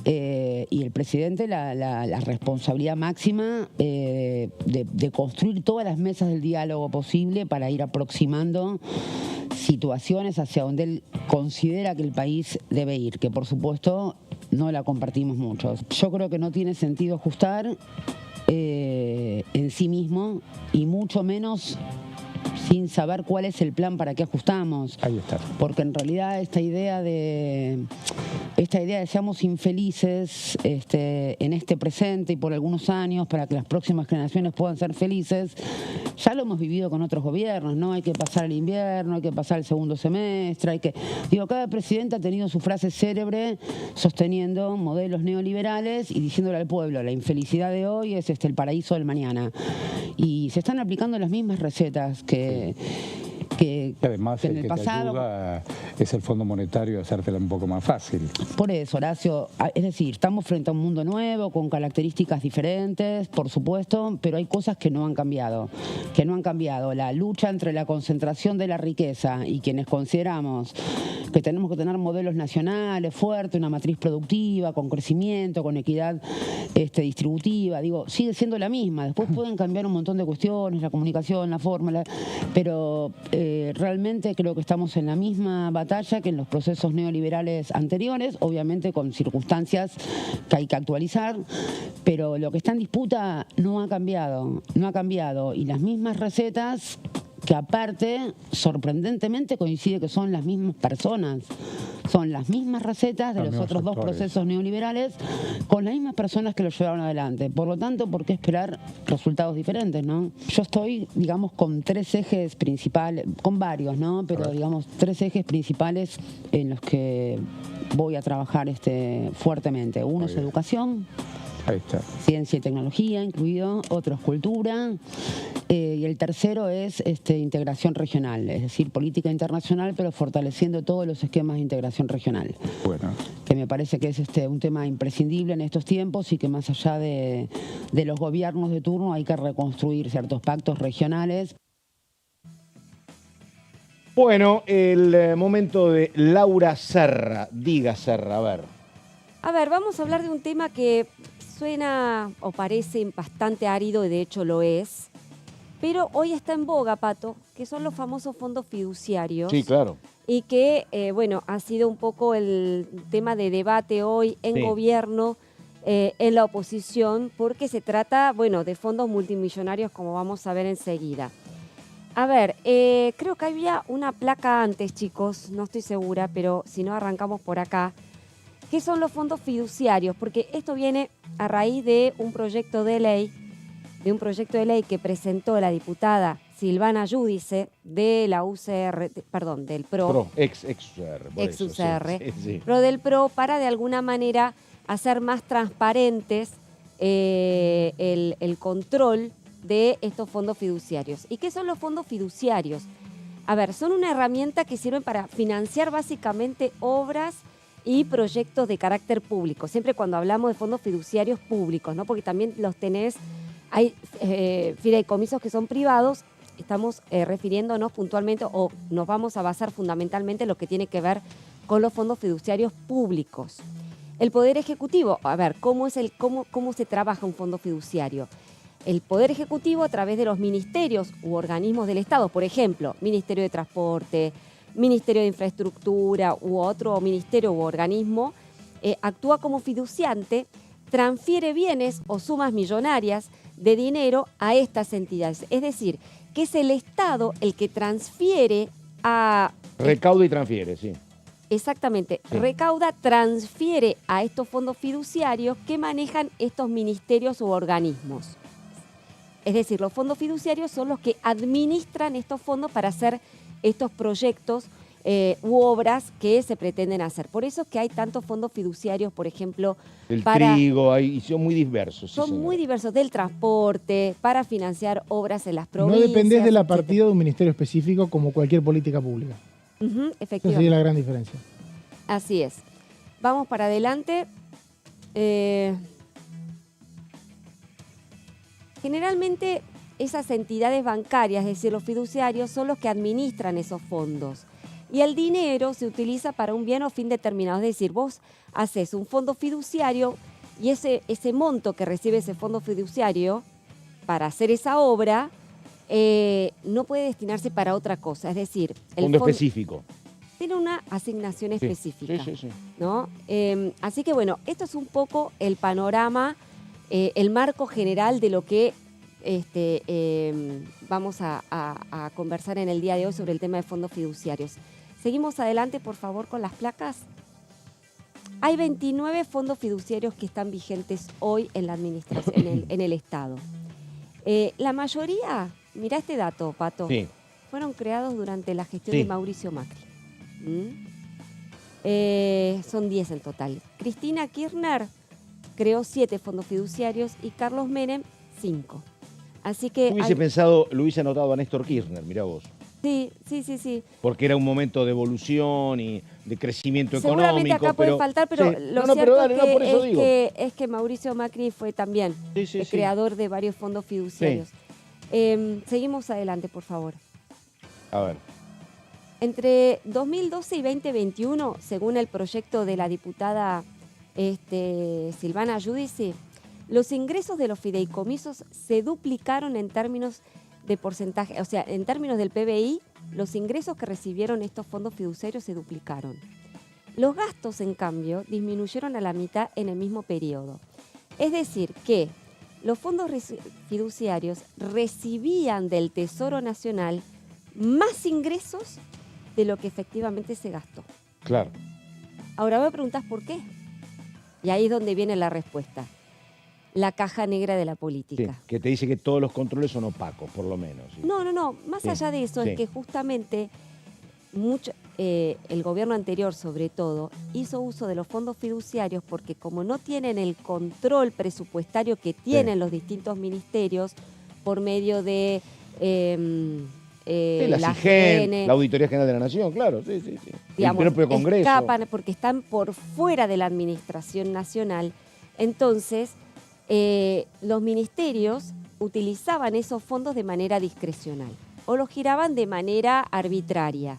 Speaker 6: y el presidente la responsabilidad máxima de construir todas las mesas del diálogo posible para ir aproximando situaciones hacia donde él considera que el país debe ir, que por supuesto no la compartimos mucho. Yo creo que no tiene sentido ajustar en sí mismo, y mucho menos sin saber cuál es el plan para qué ajustamos.
Speaker 7: Ahí está.
Speaker 6: Porque en realidad esta idea de seamos infelices en este presente y por algunos años para que las próximas generaciones puedan ser felices, ya lo hemos vivido con otros gobiernos, ¿no? Hay que pasar el invierno, hay que pasar el segundo semestre, cada presidente ha tenido su frase célebre sosteniendo modelos neoliberales y diciéndole al pueblo, la infelicidad de hoy es el paraíso del mañana. Y se están aplicando las mismas recetas que
Speaker 7: además
Speaker 6: en el pasado.
Speaker 7: Te ayuda es el Fondo Monetario a hacértela un poco más fácil.
Speaker 6: Por eso, Horacio, es decir, estamos frente a un mundo nuevo, con características diferentes, por supuesto, pero hay cosas que no han cambiado. La lucha entre la concentración de la riqueza y quienes consideramos que tenemos que tener modelos nacionales fuertes, una matriz productiva, con crecimiento, con equidad distributiva, sigue siendo la misma. Después pueden cambiar un montón de cuestiones, la comunicación, la forma, pero realmente creo que estamos en la misma batalla que en los procesos neoliberales anteriores, obviamente con circunstancias que hay que actualizar, pero lo que está en disputa no ha cambiado, y las mismas recetas que aparte, sorprendentemente, coincide que son las mismas personas. Son las mismas recetas de los otros dos procesos neoliberales con las mismas personas que lo llevaron adelante. Por lo tanto, ¿por qué esperar resultados diferentes, no? Yo estoy, con 3 ejes principales, con varios, ¿no? Pero, 3 ejes principales en los que voy a trabajar fuertemente. Uno es educación.
Speaker 7: Ahí está.
Speaker 6: Ciencia y tecnología incluido, otro es cultura, y el tercero es integración regional, es decir, política internacional, pero fortaleciendo todos los esquemas de integración regional.
Speaker 7: Bueno.
Speaker 6: Que me parece que es un tema imprescindible en estos tiempos, y que más allá de los gobiernos de turno hay que reconstruir ciertos pactos regionales.
Speaker 1: Bueno, el momento de Laura Serra. Diga, Serra, a ver.
Speaker 2: A ver, vamos a hablar de un tema que suena o parece bastante árido, y de hecho lo es, pero hoy está en boga, Pato, que son los famosos fondos fiduciarios.
Speaker 1: Sí, claro.
Speaker 2: Y que, ha sido un poco el tema de debate hoy en gobierno, en la oposición, porque se trata, de fondos multimillonarios, como vamos a ver enseguida. A ver, creo que había una placa antes, chicos, no estoy segura, pero si no arrancamos por acá. ¿Qué son los fondos fiduciarios? Porque esto viene a raíz de un proyecto de ley que presentó la diputada Silvana Giudice de la UCR, perdón, del PRO. Ex-UCR.
Speaker 1: Sí.
Speaker 2: PRO del PRO, para de alguna manera hacer más transparentes el control de estos fondos fiduciarios. ¿Y qué son los fondos fiduciarios? A ver, son una herramienta que sirven para financiar básicamente obras y proyectos de carácter público. Siempre cuando hablamos de fondos fiduciarios públicos, ¿no? Porque también hay fideicomisos que son privados, estamos refiriéndonos puntualmente, o nos vamos a basar fundamentalmente en lo que tiene que ver con los fondos fiduciarios públicos. El Poder Ejecutivo, a ver, ¿cómo se trabaja un fondo fiduciario? El Poder Ejecutivo, a través de los ministerios u organismos del Estado, por ejemplo, Ministerio de Transporte, Ministerio de Infraestructura u otro ministerio u organismo, actúa como fiduciante, transfiere bienes o sumas millonarias de dinero a estas entidades. Es decir, que es el Estado el que transfiere a...
Speaker 1: Recauda y transfiere, sí.
Speaker 2: Exactamente.
Speaker 1: Sí.
Speaker 2: Recauda, transfiere a estos fondos fiduciarios que manejan estos ministerios u organismos. Es decir, los fondos fiduciarios son los que administran estos fondos para hacer estos proyectos u obras que se pretenden hacer. Por eso es que hay tantos fondos fiduciarios, por ejemplo,
Speaker 1: El
Speaker 2: para...
Speaker 1: trigo, y son muy diversos. sí,
Speaker 2: Son
Speaker 1: señora.
Speaker 2: muy diversos, del transporte, para financiar obras en las provincias.
Speaker 3: No dependés de la
Speaker 2: etcétera.
Speaker 3: partida de un ministerio específico como cualquier política pública.
Speaker 2: Ujú,
Speaker 3: Esa sería
Speaker 2: efectivamente.
Speaker 3: la gran diferencia.
Speaker 2: Así es. Vamos para adelante. Generalmente esas entidades bancarias, es decir, los fiduciarios, son los que administran esos fondos. Y el dinero se utiliza para un bien o fin determinado. Es decir, vos haces un fondo fiduciario y ese monto que recibe ese fondo fiduciario para hacer esa obra no puede destinarse para otra cosa. Es decir, el
Speaker 1: Fondo
Speaker 2: fondo
Speaker 1: específico.
Speaker 2: tiene una asignación
Speaker 1: Sí,
Speaker 2: específica.
Speaker 1: sí.
Speaker 2: ¿No? Así que bueno, esto es un poco el panorama, el marco general de lo que vamos a conversar en el día de hoy sobre el tema de fondos fiduciarios. Seguimos adelante, por favor, con las placas. Hay 29 fondos fiduciarios que están vigentes hoy en la administración, en el Estado. La mayoría, mira este dato, Pato,
Speaker 1: Sí.
Speaker 2: fueron creados durante la gestión
Speaker 1: Sí.
Speaker 2: de Mauricio Macri. Son 10 en total. Cristina Kirchner creó 7 fondos fiduciarios y Carlos Menem 5. Así que
Speaker 1: Lo hubiese anotado a Néstor Kirchner, mirá vos.
Speaker 2: sí.
Speaker 1: Porque era un momento de evolución y de crecimiento
Speaker 2: Seguramente
Speaker 1: económico.
Speaker 2: acá puede faltar, pero
Speaker 1: Sí.
Speaker 2: lo
Speaker 1: No,
Speaker 2: cierto
Speaker 1: pero dale, no, por eso digo.
Speaker 2: es que Mauricio Macri fue también
Speaker 1: Sí,
Speaker 2: el creador de varios fondos fiduciarios. Seguimos adelante, por favor.
Speaker 1: A ver.
Speaker 2: Entre 2012 y 2021, según el proyecto de la diputada Silvana Giudici, los ingresos de los fideicomisos se duplicaron en términos de porcentaje, o sea, en términos del PBI, los ingresos que recibieron estos fondos fiduciarios se duplicaron. Los gastos, en cambio, disminuyeron a la mitad en el mismo periodo. Es decir, que los fondos fiduciarios recibían del Tesoro Nacional más ingresos de lo que efectivamente se gastó.
Speaker 1: Claro.
Speaker 2: Ahora me preguntas por qué. Y ahí es donde viene la respuesta. La caja negra de la
Speaker 1: Sí,
Speaker 2: política.
Speaker 1: que te dice que todos los controles son opacos, por lo menos. ¿sí?
Speaker 2: No. Más
Speaker 1: Sí,
Speaker 2: allá de eso,
Speaker 1: sí.
Speaker 2: es que justamente el gobierno anterior, sobre todo, hizo uso de los fondos fiduciarios porque como no tienen el control presupuestario que tienen los distintos ministerios por medio de
Speaker 1: Sí, la
Speaker 2: la
Speaker 1: SIGEN,
Speaker 2: GN,
Speaker 1: la Auditoría General de la Nación, claro, sí.
Speaker 2: digamos,
Speaker 1: el propio Congreso.
Speaker 2: escapan porque están por fuera de la administración nacional. Entonces, los ministerios utilizaban esos fondos de manera discrecional o los giraban de manera arbitraria.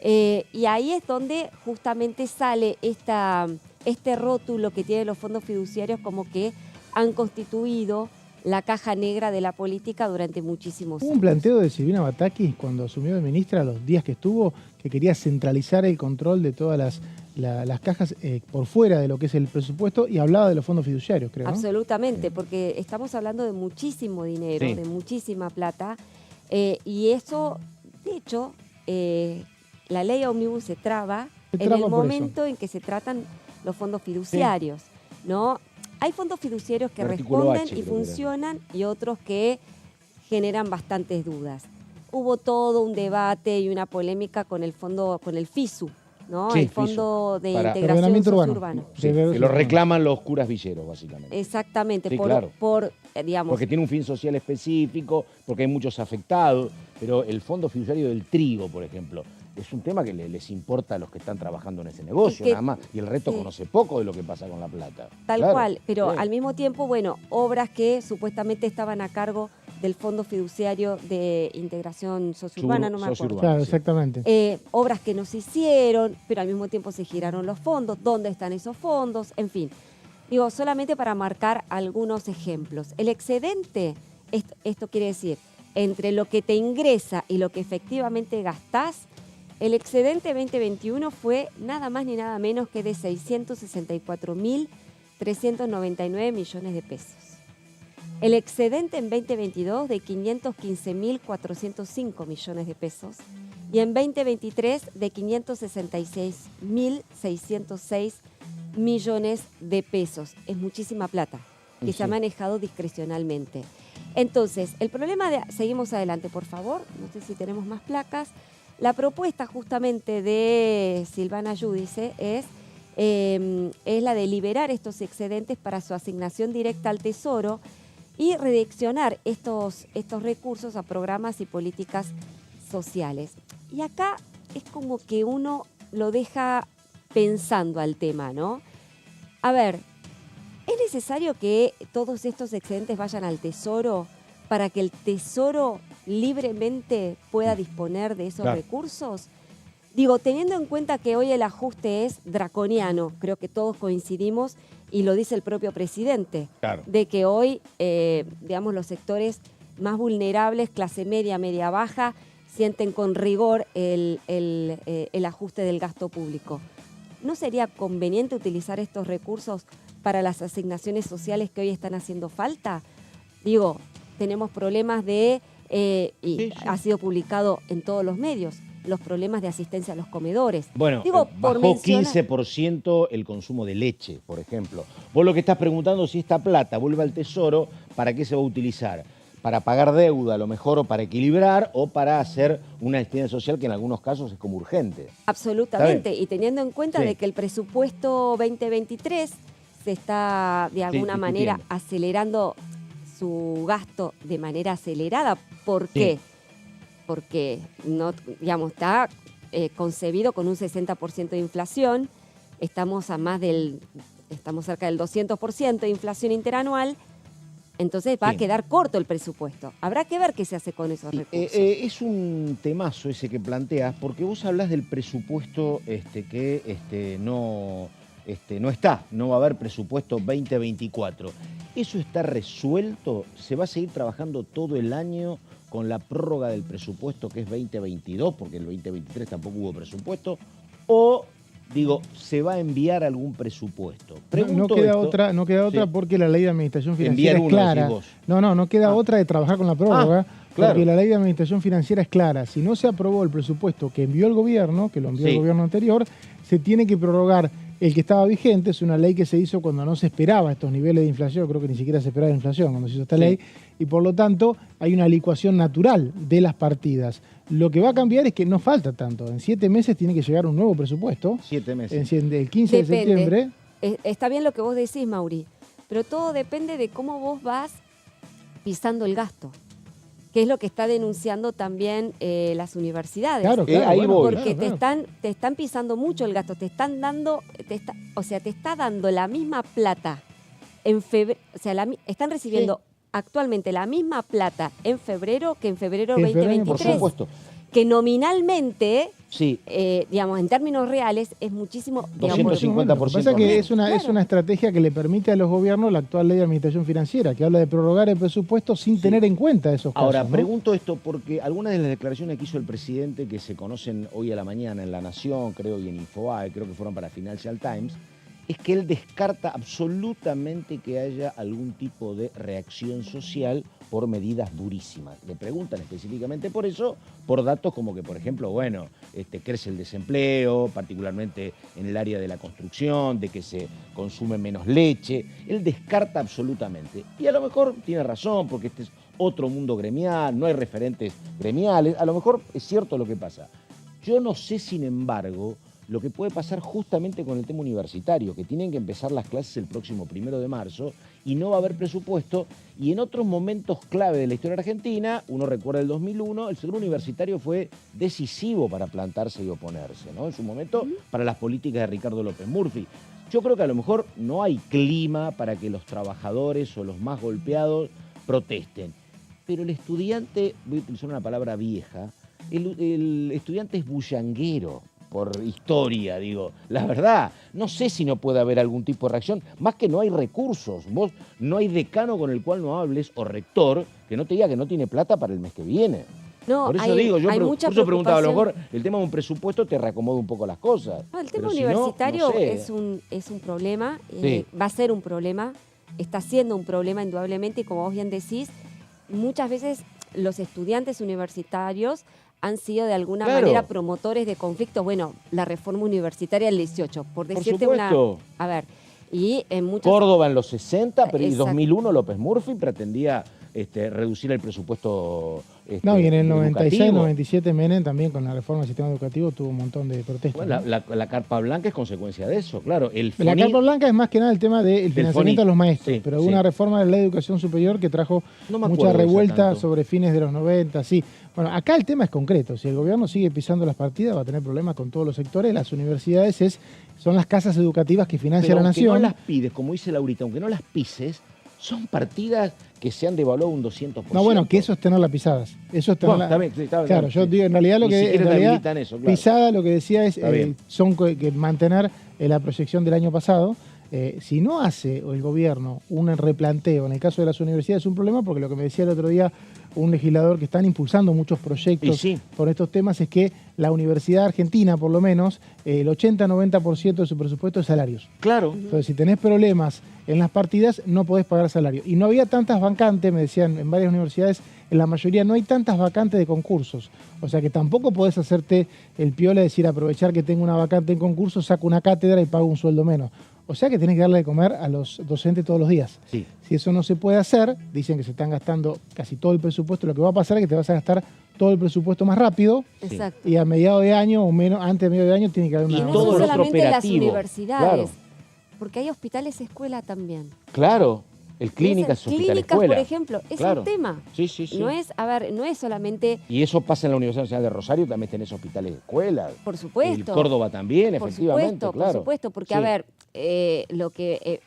Speaker 2: Y ahí es donde justamente sale este rótulo que tienen los fondos fiduciarios como que han constituido la caja negra de la política durante muchísimos
Speaker 3: Hubo
Speaker 2: años.
Speaker 3: un planteo de Silvina Batakis cuando asumió de ministra, los días que estuvo, que quería centralizar el control de todas las cajas por fuera de lo que es el presupuesto y hablaba de los fondos fiduciarios, creo, ¿no?
Speaker 2: Absolutamente, porque estamos hablando de muchísimo dinero,
Speaker 1: Sí.
Speaker 2: de muchísima plata, y eso, de hecho, la ley Omnibus se traba en
Speaker 3: traba
Speaker 2: el
Speaker 3: por
Speaker 2: momento en que se tratan los fondos fiduciarios, ¿no? Hay fondos fiduciarios que
Speaker 1: El artículo
Speaker 2: responden
Speaker 1: H,
Speaker 2: y
Speaker 1: creo que era.
Speaker 2: funcionan y otros que generan bastantes dudas. Hubo todo un debate y una polémica con el FISU, ¿no?
Speaker 1: Sí,
Speaker 2: el Fondo de
Speaker 1: Para-
Speaker 2: Integración
Speaker 3: Ordenamiento urbano.
Speaker 2: Sociurbano.
Speaker 1: Sí, que lo reclaman los curas villeros, básicamente.
Speaker 2: Exactamente,
Speaker 1: Sí, claro.
Speaker 2: digamos,
Speaker 1: Porque tiene un fin social específico, porque hay muchos afectados, pero el fondo fiduciario del trigo, por ejemplo, es un tema que les importa a los que están trabajando en ese negocio,
Speaker 2: Es que-
Speaker 1: nada más. Y el resto
Speaker 2: sí.
Speaker 1: conoce poco de lo que pasa con la plata.
Speaker 2: tal
Speaker 1: Claro,
Speaker 2: cual, pero
Speaker 1: sí.
Speaker 2: al mismo tiempo, bueno, obras que supuestamente estaban a cargo del Fondo Fiduciario de Integración Sociurbana, no me acuerdo.
Speaker 1: Sociurbana.
Speaker 3: Claro,
Speaker 1: sí.
Speaker 3: exactamente.
Speaker 2: Obras que no se hicieron, pero al mismo tiempo se giraron los fondos, dónde están esos fondos, en fin. Digo, solamente para marcar algunos ejemplos. El excedente, esto quiere decir, entre lo que te ingresa y lo que efectivamente gastás, el excedente 2021 fue nada más ni nada menos que de 664.399 millones de pesos. El excedente en 2022 de 515.405 millones de pesos y en 2023 de 566.606 millones de pesos. Es muchísima plata que se ha manejado discrecionalmente. Entonces, el problema de... Seguimos adelante, por favor. No sé si tenemos más placas. La propuesta justamente de Silvana Giudice es la de liberar estos excedentes para su asignación directa al Tesoro y redireccionar estos recursos a programas y políticas sociales. Y acá es como que uno lo deja pensando al tema, ¿no? A ver, ¿es necesario que todos estos excedentes vayan al Tesoro para que el Tesoro libremente pueda disponer de esos recursos? Digo, teniendo en cuenta que hoy el ajuste es draconiano, creo que todos coincidimos, y lo dice el propio presidente, de que hoy, digamos, los sectores más vulnerables, clase media, media baja, sienten con rigor el ajuste del gasto público. ¿No sería conveniente utilizar estos recursos para las asignaciones sociales que hoy están haciendo falta? Digo, tenemos problemas ha sido publicado en todos los medios, los problemas de asistencia a los comedores.
Speaker 1: Bueno,
Speaker 2: digo,
Speaker 1: bajó 15% el consumo de leche, por ejemplo. Vos lo que estás preguntando, si esta plata vuelve al Tesoro, ¿para qué se va a utilizar? ¿Para pagar deuda a lo mejor, o para equilibrar, o para hacer una asistencia social que en algunos casos es como urgente?
Speaker 2: Absolutamente, y teniendo en cuenta de que el presupuesto 2023 se está de alguna manera acelerando su gasto de manera acelerada. ¿Por qué? Porque no, digamos, está concebido con un 60% de inflación, estamos cerca del 200% de inflación interanual, entonces va a quedar corto el presupuesto. Habrá que ver qué se hace con esos recursos.
Speaker 1: Es un temazo ese que planteas, porque vos hablas del presupuesto que no está, no va a haber presupuesto 2024. ¿Eso está resuelto? ¿Se va a seguir trabajando todo el año con la prórroga del presupuesto que es 2022, porque el 2023 tampoco hubo presupuesto? ¿O, digo, se va a enviar algún presupuesto?
Speaker 3: No queda otra porque la ley de administración financiera es clara. No queda otra de trabajar con la prórroga. Porque la ley de administración financiera es clara. Si no se aprobó el presupuesto que envió el gobierno, que lo envió el gobierno anterior, se tiene que prorrogar el que estaba vigente. Es una ley que se hizo cuando no se esperaba estos niveles de inflación. Creo que ni siquiera se esperaba la inflación cuando se hizo esta ley. Y por lo tanto hay una licuación natural de las partidas. Lo que va a cambiar es que no falta tanto. En 7 meses tiene que llegar un nuevo presupuesto.
Speaker 1: 7 meses.
Speaker 3: El 15 de septiembre.
Speaker 2: Está bien lo que vos decís, Mauri. Pero todo depende de cómo vos vas pisando el gasto, que es lo que está denunciando también las universidades.
Speaker 3: Claro,
Speaker 1: ahí voy.
Speaker 2: Porque te están pisando mucho el gasto, te está dando la misma plata en febrero, o sea, están recibiendo actualmente la misma plata en febrero que en febrero 2023.
Speaker 1: Por supuesto.
Speaker 2: Que nominalmente, digamos, en términos reales, es muchísimo...
Speaker 1: 250%.
Speaker 3: Lo que pasa es que es una estrategia que le permite a los gobiernos la actual ley de administración financiera, que habla de prorrogar el presupuesto sin tener en cuenta esos casos.
Speaker 1: Ahora, pregunto esto porque algunas de las declaraciones que hizo el presidente, que se conocen hoy a la mañana en La Nación, creo, y en Infobae, creo que fueron para Financial Times, es que él descarta absolutamente que haya algún tipo de reacción social por medidas durísimas. Le preguntan específicamente por eso, por datos como que, por ejemplo, bueno, crece el desempleo, particularmente en el área de la construcción, de que se consume menos leche. Él descarta absolutamente. Y a lo mejor tiene razón, porque este es otro mundo gremial, no hay referentes gremiales. A lo mejor es cierto lo que pasa. Yo no sé, sin embargo, lo que puede pasar justamente con el tema universitario, que tienen que empezar las clases el próximo 1 de marzo y no va a haber presupuesto. Y en otros momentos clave de la historia argentina, uno recuerda el 2001, el sector universitario fue decisivo para plantarse y oponerse, ¿no? En su momento, para las políticas de Ricardo López Murphy. Yo creo que a lo mejor no hay clima para que los trabajadores o los más golpeados protesten. Pero el estudiante, voy a utilizar una palabra vieja, el estudiante es bullanguero por historia, digo. La verdad, no sé si no puede haber algún tipo de reacción, más que no hay recursos. Vos no hay decano con el cual no hables, o rector, que no te diga que no tiene plata para el mes que viene.
Speaker 2: No,
Speaker 1: por eso digo, yo
Speaker 2: por
Speaker 1: eso preguntaba, a lo mejor el tema de un presupuesto te reacomoda un poco las cosas.
Speaker 2: No, el tema universitario es un problema, va a ser un problema, está siendo un problema indudablemente, y como vos bien decís, muchas veces los estudiantes universitarios han sido de alguna
Speaker 1: Claro.
Speaker 2: manera promotores de conflictos. Bueno, la reforma universitaria del 18, por decirte una...
Speaker 1: supuesto.
Speaker 2: A ver, y en muchos...
Speaker 1: Córdoba en los 60, pero en
Speaker 2: Exacto.
Speaker 1: 2001 López Murphy pretendía reducir el presupuesto
Speaker 3: No, y en el 96,
Speaker 1: educativo.
Speaker 3: 97 Menem también con la reforma del sistema educativo tuvo un montón de protestas.
Speaker 1: Bueno,
Speaker 3: ¿no?
Speaker 1: la carpa blanca es consecuencia de eso, claro. El
Speaker 3: La
Speaker 1: FONI-
Speaker 3: carpa blanca es más que nada el tema del financiamiento
Speaker 1: FONI.
Speaker 3: a los maestros,
Speaker 1: Sí,
Speaker 3: pero
Speaker 1: sí.
Speaker 3: hubo una reforma de la ley de educación superior que trajo
Speaker 1: No me
Speaker 3: mucha
Speaker 1: acuerdo de esa
Speaker 3: revuelta
Speaker 1: tanto.
Speaker 3: sobre fines de los 90, sí. Bueno, acá el tema es concreto, si el gobierno sigue pisando las partidas va a tener problemas con todos los sectores, las universidades son las casas educativas que financia
Speaker 1: Pero
Speaker 3: la
Speaker 1: aunque
Speaker 3: nación.
Speaker 1: no las pides, como dice Laurita, aunque no las pises, son partidas que se han devaluado un 200%.
Speaker 3: No, bueno, que eso es tenerlas pisadas. Eso es
Speaker 1: Bueno,
Speaker 3: tenerla-
Speaker 1: está bien, sí, está bien,
Speaker 3: Claro, yo
Speaker 1: sí.
Speaker 3: digo, en realidad lo
Speaker 1: Ni
Speaker 3: que
Speaker 1: siquiera
Speaker 3: en
Speaker 1: te
Speaker 3: realidad,
Speaker 1: habilitan eso, claro.
Speaker 3: pisada lo que decía es
Speaker 1: Está bien.
Speaker 3: que mantener la proyección del año pasado. Si no hace el gobierno un replanteo, en el caso de las universidades es un problema, porque lo que me decía el otro día un legislador que están impulsando muchos proyectos
Speaker 1: Y sí.
Speaker 3: por estos temas es que la Universidad Argentina, por lo menos, el 80-90% de su presupuesto es salarios.
Speaker 1: Claro.
Speaker 3: Entonces, si tenés problemas en las partidas, no podés pagar salario. Y no había tantas vacantes, me decían, en varias universidades, en la mayoría no hay tantas vacantes de concursos. O sea que tampoco podés hacerte el piola de decir, aprovechar que tengo una vacante en concurso, saco una cátedra y pago un sueldo menos. O sea que tenés que darle de comer a los docentes todos los días.
Speaker 1: Sí.
Speaker 3: Si eso no se puede hacer, dicen que se están gastando casi todo el presupuesto, lo que va a pasar es que te vas a gastar todo el presupuesto más rápido
Speaker 2: Exacto.
Speaker 3: y a mediados de año o menos, antes de medio de año tiene que haber
Speaker 1: Y
Speaker 3: una...
Speaker 2: Y no
Speaker 1: todo
Speaker 2: son
Speaker 1: lo otro
Speaker 2: solamente las
Speaker 1: operativo,
Speaker 2: universidades,
Speaker 1: claro.
Speaker 2: porque hay hospitales escuela también.
Speaker 1: Claro. El clínicas,
Speaker 2: Esas
Speaker 1: hospital
Speaker 2: clínicas,
Speaker 1: escuela.
Speaker 2: por ejemplo, es
Speaker 1: Claro.
Speaker 2: un tema.
Speaker 1: Sí, sí, sí.
Speaker 2: No es, a ver, no es solamente,
Speaker 1: Y eso pasa en la Universidad Nacional de Rosario, también tenés hospitales de escuela.
Speaker 2: por supuesto.
Speaker 1: En Córdoba también,
Speaker 2: Por
Speaker 1: efectivamente,
Speaker 2: supuesto,
Speaker 1: claro.
Speaker 2: por supuesto, porque
Speaker 1: Sí.
Speaker 2: a ver, lo que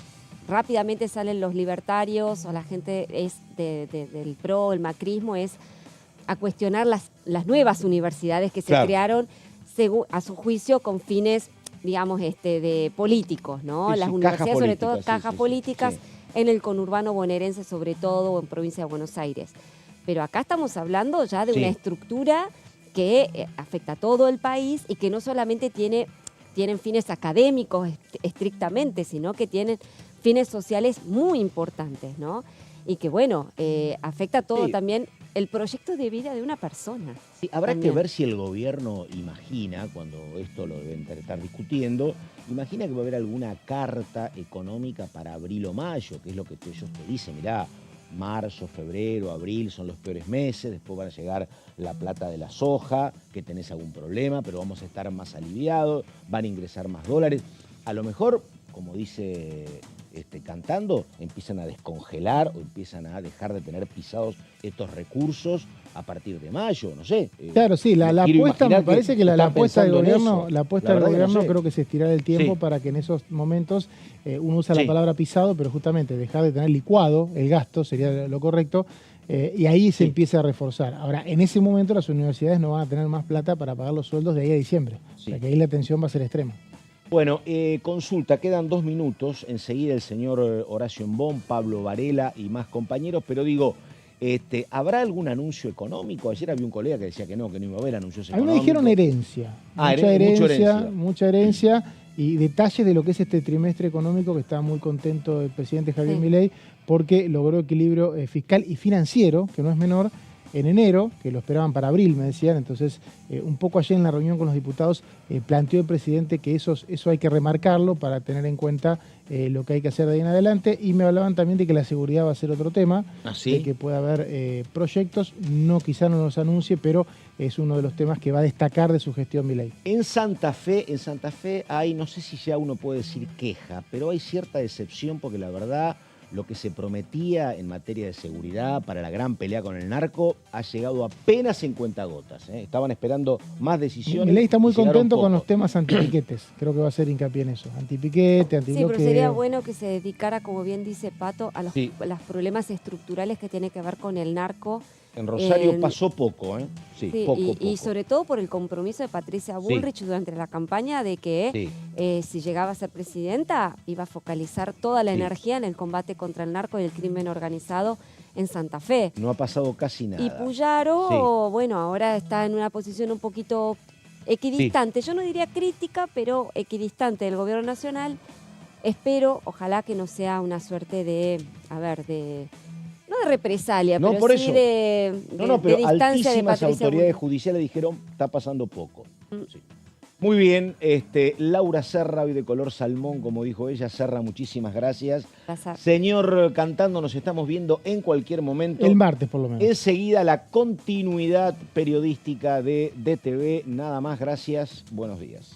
Speaker 2: rápidamente salen los libertarios o la gente es del PRO, el macrismo, es a cuestionar las nuevas universidades que se
Speaker 1: Claro.
Speaker 2: crearon a su juicio con fines, digamos, de políticos, ¿no?
Speaker 1: Sí,
Speaker 2: las
Speaker 1: sí,
Speaker 2: universidades,
Speaker 1: cajas
Speaker 2: sobre todo
Speaker 1: políticas, sí,
Speaker 2: cajas
Speaker 1: sí, sí,
Speaker 2: políticas,
Speaker 1: sí.
Speaker 2: en el conurbano bonaerense sobre todo, o en provincia de Buenos Aires. Pero acá estamos hablando ya de
Speaker 1: Sí.
Speaker 2: una estructura que afecta a todo el país y que no solamente tienen fines académicos estrictamente, sino que tienen fines sociales muy importantes, ¿no? Y que, bueno, afecta todo
Speaker 1: Sí.
Speaker 2: también el proyecto de vida de una persona.
Speaker 1: Sí, habrá
Speaker 2: También.
Speaker 1: que ver si el gobierno imagina, cuando esto lo deben estar discutiendo, imagina que va a haber alguna carta económica para abril o mayo, que es lo que ellos te dicen, mirá, marzo, febrero, abril son los peores meses, después van a llegar la plata de la soja, que tenés algún problema, pero vamos a estar más aliviados, van a ingresar más dólares. A lo mejor, como dice Cantando, empiezan a descongelar o empiezan a dejar de tener pisados estos recursos a partir de mayo, no sé.
Speaker 3: Claro, sí, la
Speaker 1: quiero
Speaker 3: apuesta,
Speaker 1: imaginar
Speaker 3: me parece que la
Speaker 1: están
Speaker 3: apuesta del
Speaker 1: pensando en
Speaker 3: gobierno,
Speaker 1: eso.
Speaker 3: la apuesta
Speaker 1: La
Speaker 3: del
Speaker 1: verdad que no
Speaker 3: gobierno
Speaker 1: sé.
Speaker 3: creo que es estirar el tiempo
Speaker 1: Sí.
Speaker 3: para que en esos momentos uno usa
Speaker 1: Sí.
Speaker 3: la palabra pisado, pero justamente dejar de tener licuado el gasto sería lo correcto, y ahí se
Speaker 1: Sí.
Speaker 3: empieza a reforzar. Ahora, en ese momento las universidades no van a tener más plata para pagar los sueldos de ahí a diciembre, o sea
Speaker 1: Sí.
Speaker 3: que ahí la tensión va a ser extrema.
Speaker 1: Bueno, consulta, quedan 2 minutos. Enseguida el señor Horacio Embón, Pablo Varela y más compañeros, pero digo, ¿habrá algún anuncio económico? Ayer había un colega que decía que no iba a haber anuncios
Speaker 3: A mí
Speaker 1: económicos.
Speaker 3: me dijeron herencia,
Speaker 1: Ah,
Speaker 3: mucha herencia y detalles de lo que es este trimestre económico, que está muy contento el presidente Javier
Speaker 2: Sí.
Speaker 3: Milei porque logró equilibrio fiscal y financiero, que no es menor, en enero, que lo esperaban para abril, me decían. Entonces, un poco ayer en la reunión con los diputados, planteó el presidente que eso hay que remarcarlo para tener en cuenta lo que hay que hacer de ahí en adelante. Y me hablaban también de que la seguridad va a ser otro tema,
Speaker 1: ¿Ah, sí?
Speaker 3: de que puede haber proyectos, quizá no los anuncie, pero es uno de los temas que va a destacar de su gestión Milei.
Speaker 1: En Santa Fe hay, no sé si ya uno puede decir queja, pero hay cierta decepción porque la verdad lo que se prometía en materia de seguridad para la gran pelea con el narco ha llegado apenas en cuentagotas. Estaban esperando más decisiones.
Speaker 3: Milei está muy
Speaker 1: y llegaron
Speaker 3: contento con
Speaker 1: pocos.
Speaker 3: los temas antipiquetes. Creo que va a hacer hincapié en eso. Antipiquete,
Speaker 2: Sí,
Speaker 3: antibloqueo.
Speaker 2: pero sería bueno que se dedicara, como bien dice Pato, a
Speaker 1: Sí.
Speaker 2: los problemas estructurales que tiene que ver con el narco.
Speaker 1: En Rosario
Speaker 2: en-
Speaker 1: pasó poco, ¿eh? Sí,
Speaker 2: Sí,
Speaker 1: poco,
Speaker 2: y
Speaker 1: poco.
Speaker 2: sobre todo por el compromiso de Patricia Bullrich durante la campaña de que
Speaker 1: Sí.
Speaker 2: si llegaba a ser presidenta iba a focalizar toda la
Speaker 1: Sí.
Speaker 2: energía en el combate contra el narco y el crimen organizado en Santa Fe.
Speaker 1: No ha pasado casi nada.
Speaker 2: Y Puyaro, bueno, ahora está en una posición un poquito equidistante. Yo no diría crítica, pero equidistante del gobierno nacional. Espero, ojalá que no sea una suerte de, no no de represalia,
Speaker 1: No,
Speaker 2: pero
Speaker 1: por
Speaker 2: sí
Speaker 1: eso.
Speaker 2: de
Speaker 1: Pero
Speaker 2: distancia de
Speaker 1: altísimas
Speaker 2: Patricia
Speaker 1: autoridades
Speaker 2: Bullrich.
Speaker 1: judiciales dijeron, está pasando poco. Sí. Muy bien, Laura Serra, hoy de color salmón, como dijo ella. Serra, muchísimas gracias.
Speaker 2: Gracias.
Speaker 1: Señor Cantando, nos estamos viendo en cualquier momento.
Speaker 3: El martes, por lo menos.
Speaker 1: Enseguida la continuidad periodística de DTV. Nada más, gracias. Buenos días.